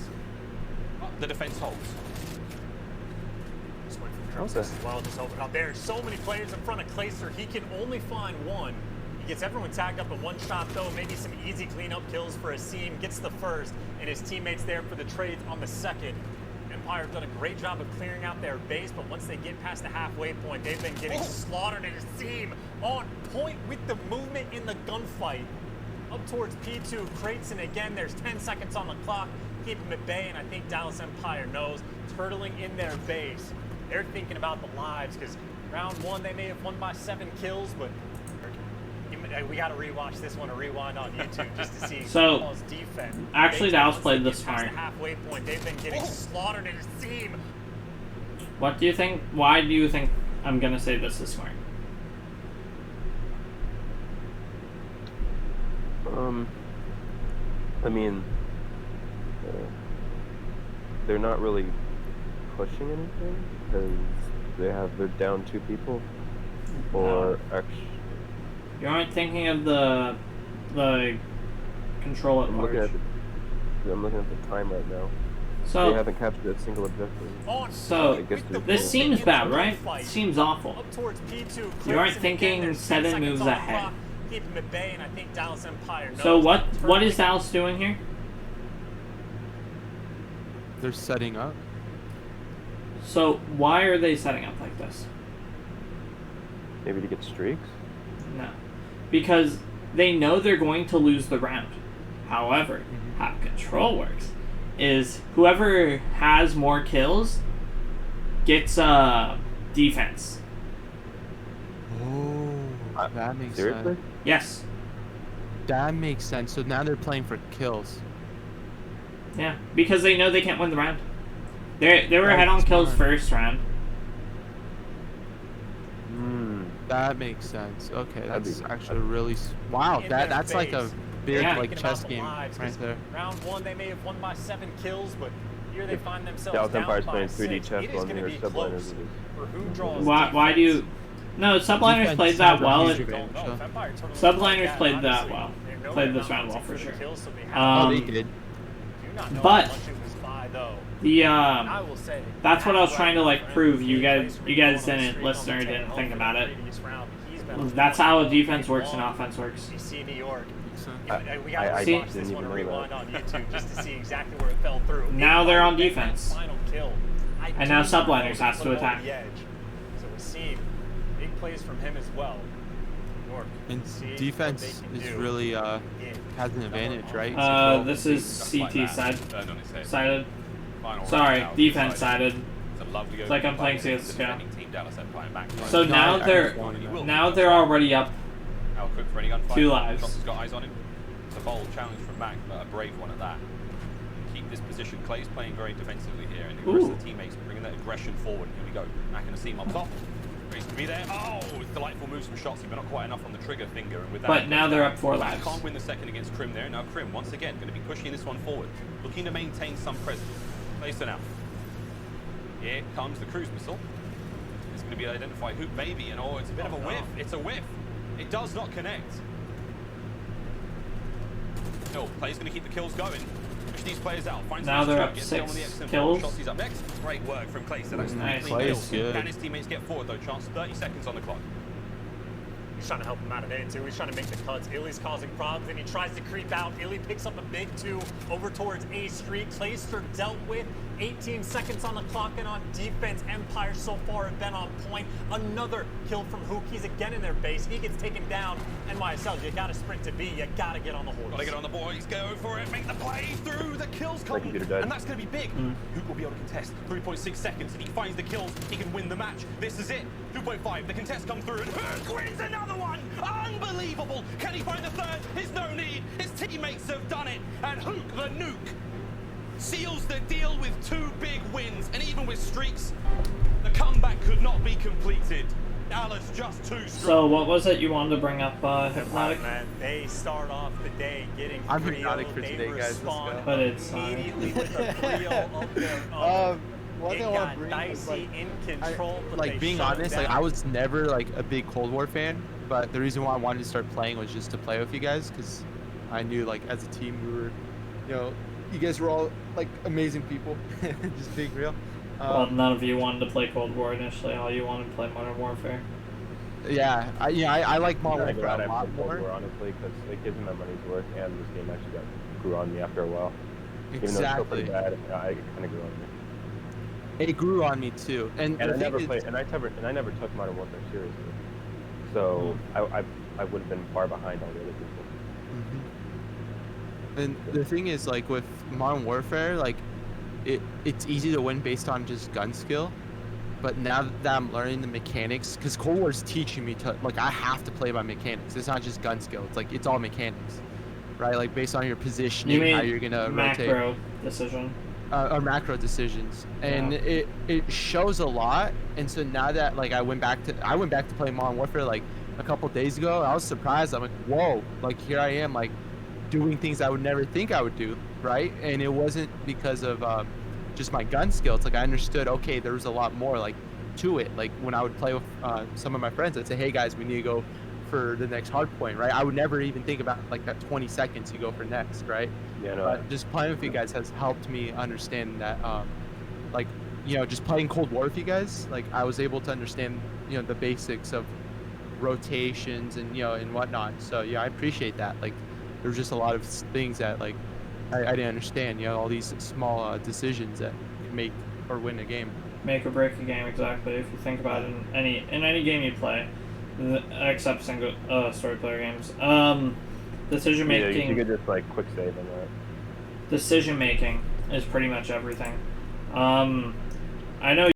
The defense holds. This went from Trump as well. Just open up. There's so many players in front of Clayster. He can only find one. Gets everyone tagged up in 1 shot though, maybe some easy cleanup kills for Asim, gets the first, and his teammates there for the trades on the second. Empire have done a great job of clearing out their base, but once they get past the halfway point, they've been getting slaughtered, and Asim on point with the movement in the gunfight. Up towards P2, Creighton again, there's 10 seconds on the clock, keep them at bay, and I think Dallas Empire knows, turtling in their base. They're thinking about the lives, because round 1 they may have won by 7 kills, but we got to rewatch this one or rewind on YouTube just to see Dallas defense. Actually, Dallas played this smart. The halfway point, they've been getting slaughtered in his team. What do you think? Why do you think I'm gonna say this is smart? I mean, they're not really pushing anything because they're down 2 people, or actually. You aren't thinking of the control at large. I'm looking at the time right now. So they haven't captured a single objective. So this seems bad, right? It seems awful. You aren't thinking 7 moves ahead. So what is Dallas doing here? They're setting up. So why are they setting up like this? Maybe to get streaks? No. Because they know they're going to lose the round. However, how control works is whoever has more kills gets defense. Oh, that makes Seriously? sense. Yes. That makes sense. So now they're playing for kills. Yeah, because they know they can't win the round. They were ahead on kills first round. That makes sense. Okay, that's actually really wow. That's like a big like chess game right there. Round 1, they may have won by 7 kills, but here they find themselves Dallas down Empire's by playing 6. 3D chess while their subliners Why do you? No, subliners played that well. Subliners played that well. Played this round well for sure. They did. But that's what I was trying to like prove. You guys didn't listen or didn't think about it. That's how a defense works and offense works. We got to watch this one and rewind on YouTube just to see exactly where it fell through. Now they're on defense. And now subliners has to attack. So we see big plays from him as well. And defense is really has an advantage, right? This is CT sided. Sorry, defense sided. It's like I'm playing CS:GO. So now they're already up 2 lives. Got eyes on him. It's a bold challenge from Mac, but a brave one at that. Keep this position. Clay's playing very defensively here, and the rest of the teammates bringing that aggression forward. Here we go. Mac and Asim up top. Grace to be there. Oh, it's delightful moves from Shotsy, but not quite enough on the trigger finger. And with that, but now they're up 4 lives. Can't win the second against Crim there. Now Crim, once again, going to be pushing this one forward, looking to maintain some presence. Clayster now. Here comes the cruise missile. It's going to be identified who maybe, and it's a bit of a whiff. It's a whiff. It does not connect. No, Clay's going to keep the kills going. Push these players out. Now they're up 6 kills. Shotsy's up next. Great work from Clayster. That's nice. Kills. Can his teammates get forward though? Chance 30 seconds on the clock. He's trying to help him out of there too. He's trying to make the cuts. Illy's causing problems, and he tries to creep out. Illy picks up a big 2 over towards A Street. Clayster dealt with. 18 seconds on the clock, and on defense, Empire so far have been on point. Another kill from Hook. He's again in their base. He gets taken down. NYSL, you gotta sprint to B. You gotta get on the horse. Gotta get on the boys. Go for it. Make the play through. The kills come, and that's gonna be big. Hook will be able to contest. 3.6 seconds, and he finds the kills. He can win the match. This is it. 2.5. The contest comes through, and Hook wins another one. Unbelievable. Can he find the third? There's no need. His teammates have done it, and Hook the nuke seals the deal with 2 big wins, and even with streaks, the comeback could not be completed. Dallas just too strong. So what was it you wanted to bring up, Hypnotic? Man, they start off the day getting I'm Creo. Hypnotic for They today, guys. Let's go. But it's immediately with a Creo of their own. It got dicey in control, but like they being shut honest, down. like I was never like a big Cold War fan, but the reason why I wanted to start playing was just to play with you guys, because I knew like as a team we were, you know, you guys were all like amazing people, just being real. Well, none of you wanted to play Cold War initially. All you wanted to play Modern Warfare. Yeah, I like Modern Warfare a lot more. more. Honestly, because it gives me my money's worth, and this game actually grew on me after a while. Exactly. Even though it's still pretty bad, it kind of grew on me. It grew on me too, and I never played, and I never took Modern Warfare seriously, so I would have been far behind all the other people. And the thing is, like with Modern Warfare, like it's easy to win based on just gun skill, but now that I'm learning the mechanics, because Cold War's teaching me to, like, I have to play by mechanics. It's not just gun skill. It's like it's all mechanics, right? Like based on your positioning, how you're gonna macro rotate. decision. Or macro decisions, and it shows a lot. And so now that like I went back to play Modern Warfare like a couple days ago, I was surprised. I'm like, whoa, like here I am, like doing things I would never think I would do, right? And it wasn't because of just my gun skill. It's like I understood, okay, there was a lot more like to it. Like when I would play with some of my friends, I'd say, hey guys, we need to go for the next hard point, right? I would never even think about like that 20 seconds you go for next, right? Yeah, no. But just playing with you guys has helped me understand that, like, you know, just playing Cold War with you guys, like I was able to understand, you know, the basics of rotations and, you know, and whatnot. So yeah, I appreciate that. Like there was just a lot of things that like I didn't understand, you know, all these small decisions that can make or win a game. Make or break a game, exactly. If you think about it in any game you play, except single story player games. Decision making. Yeah, you could just like quick save on that. Decision making is pretty much everything. I know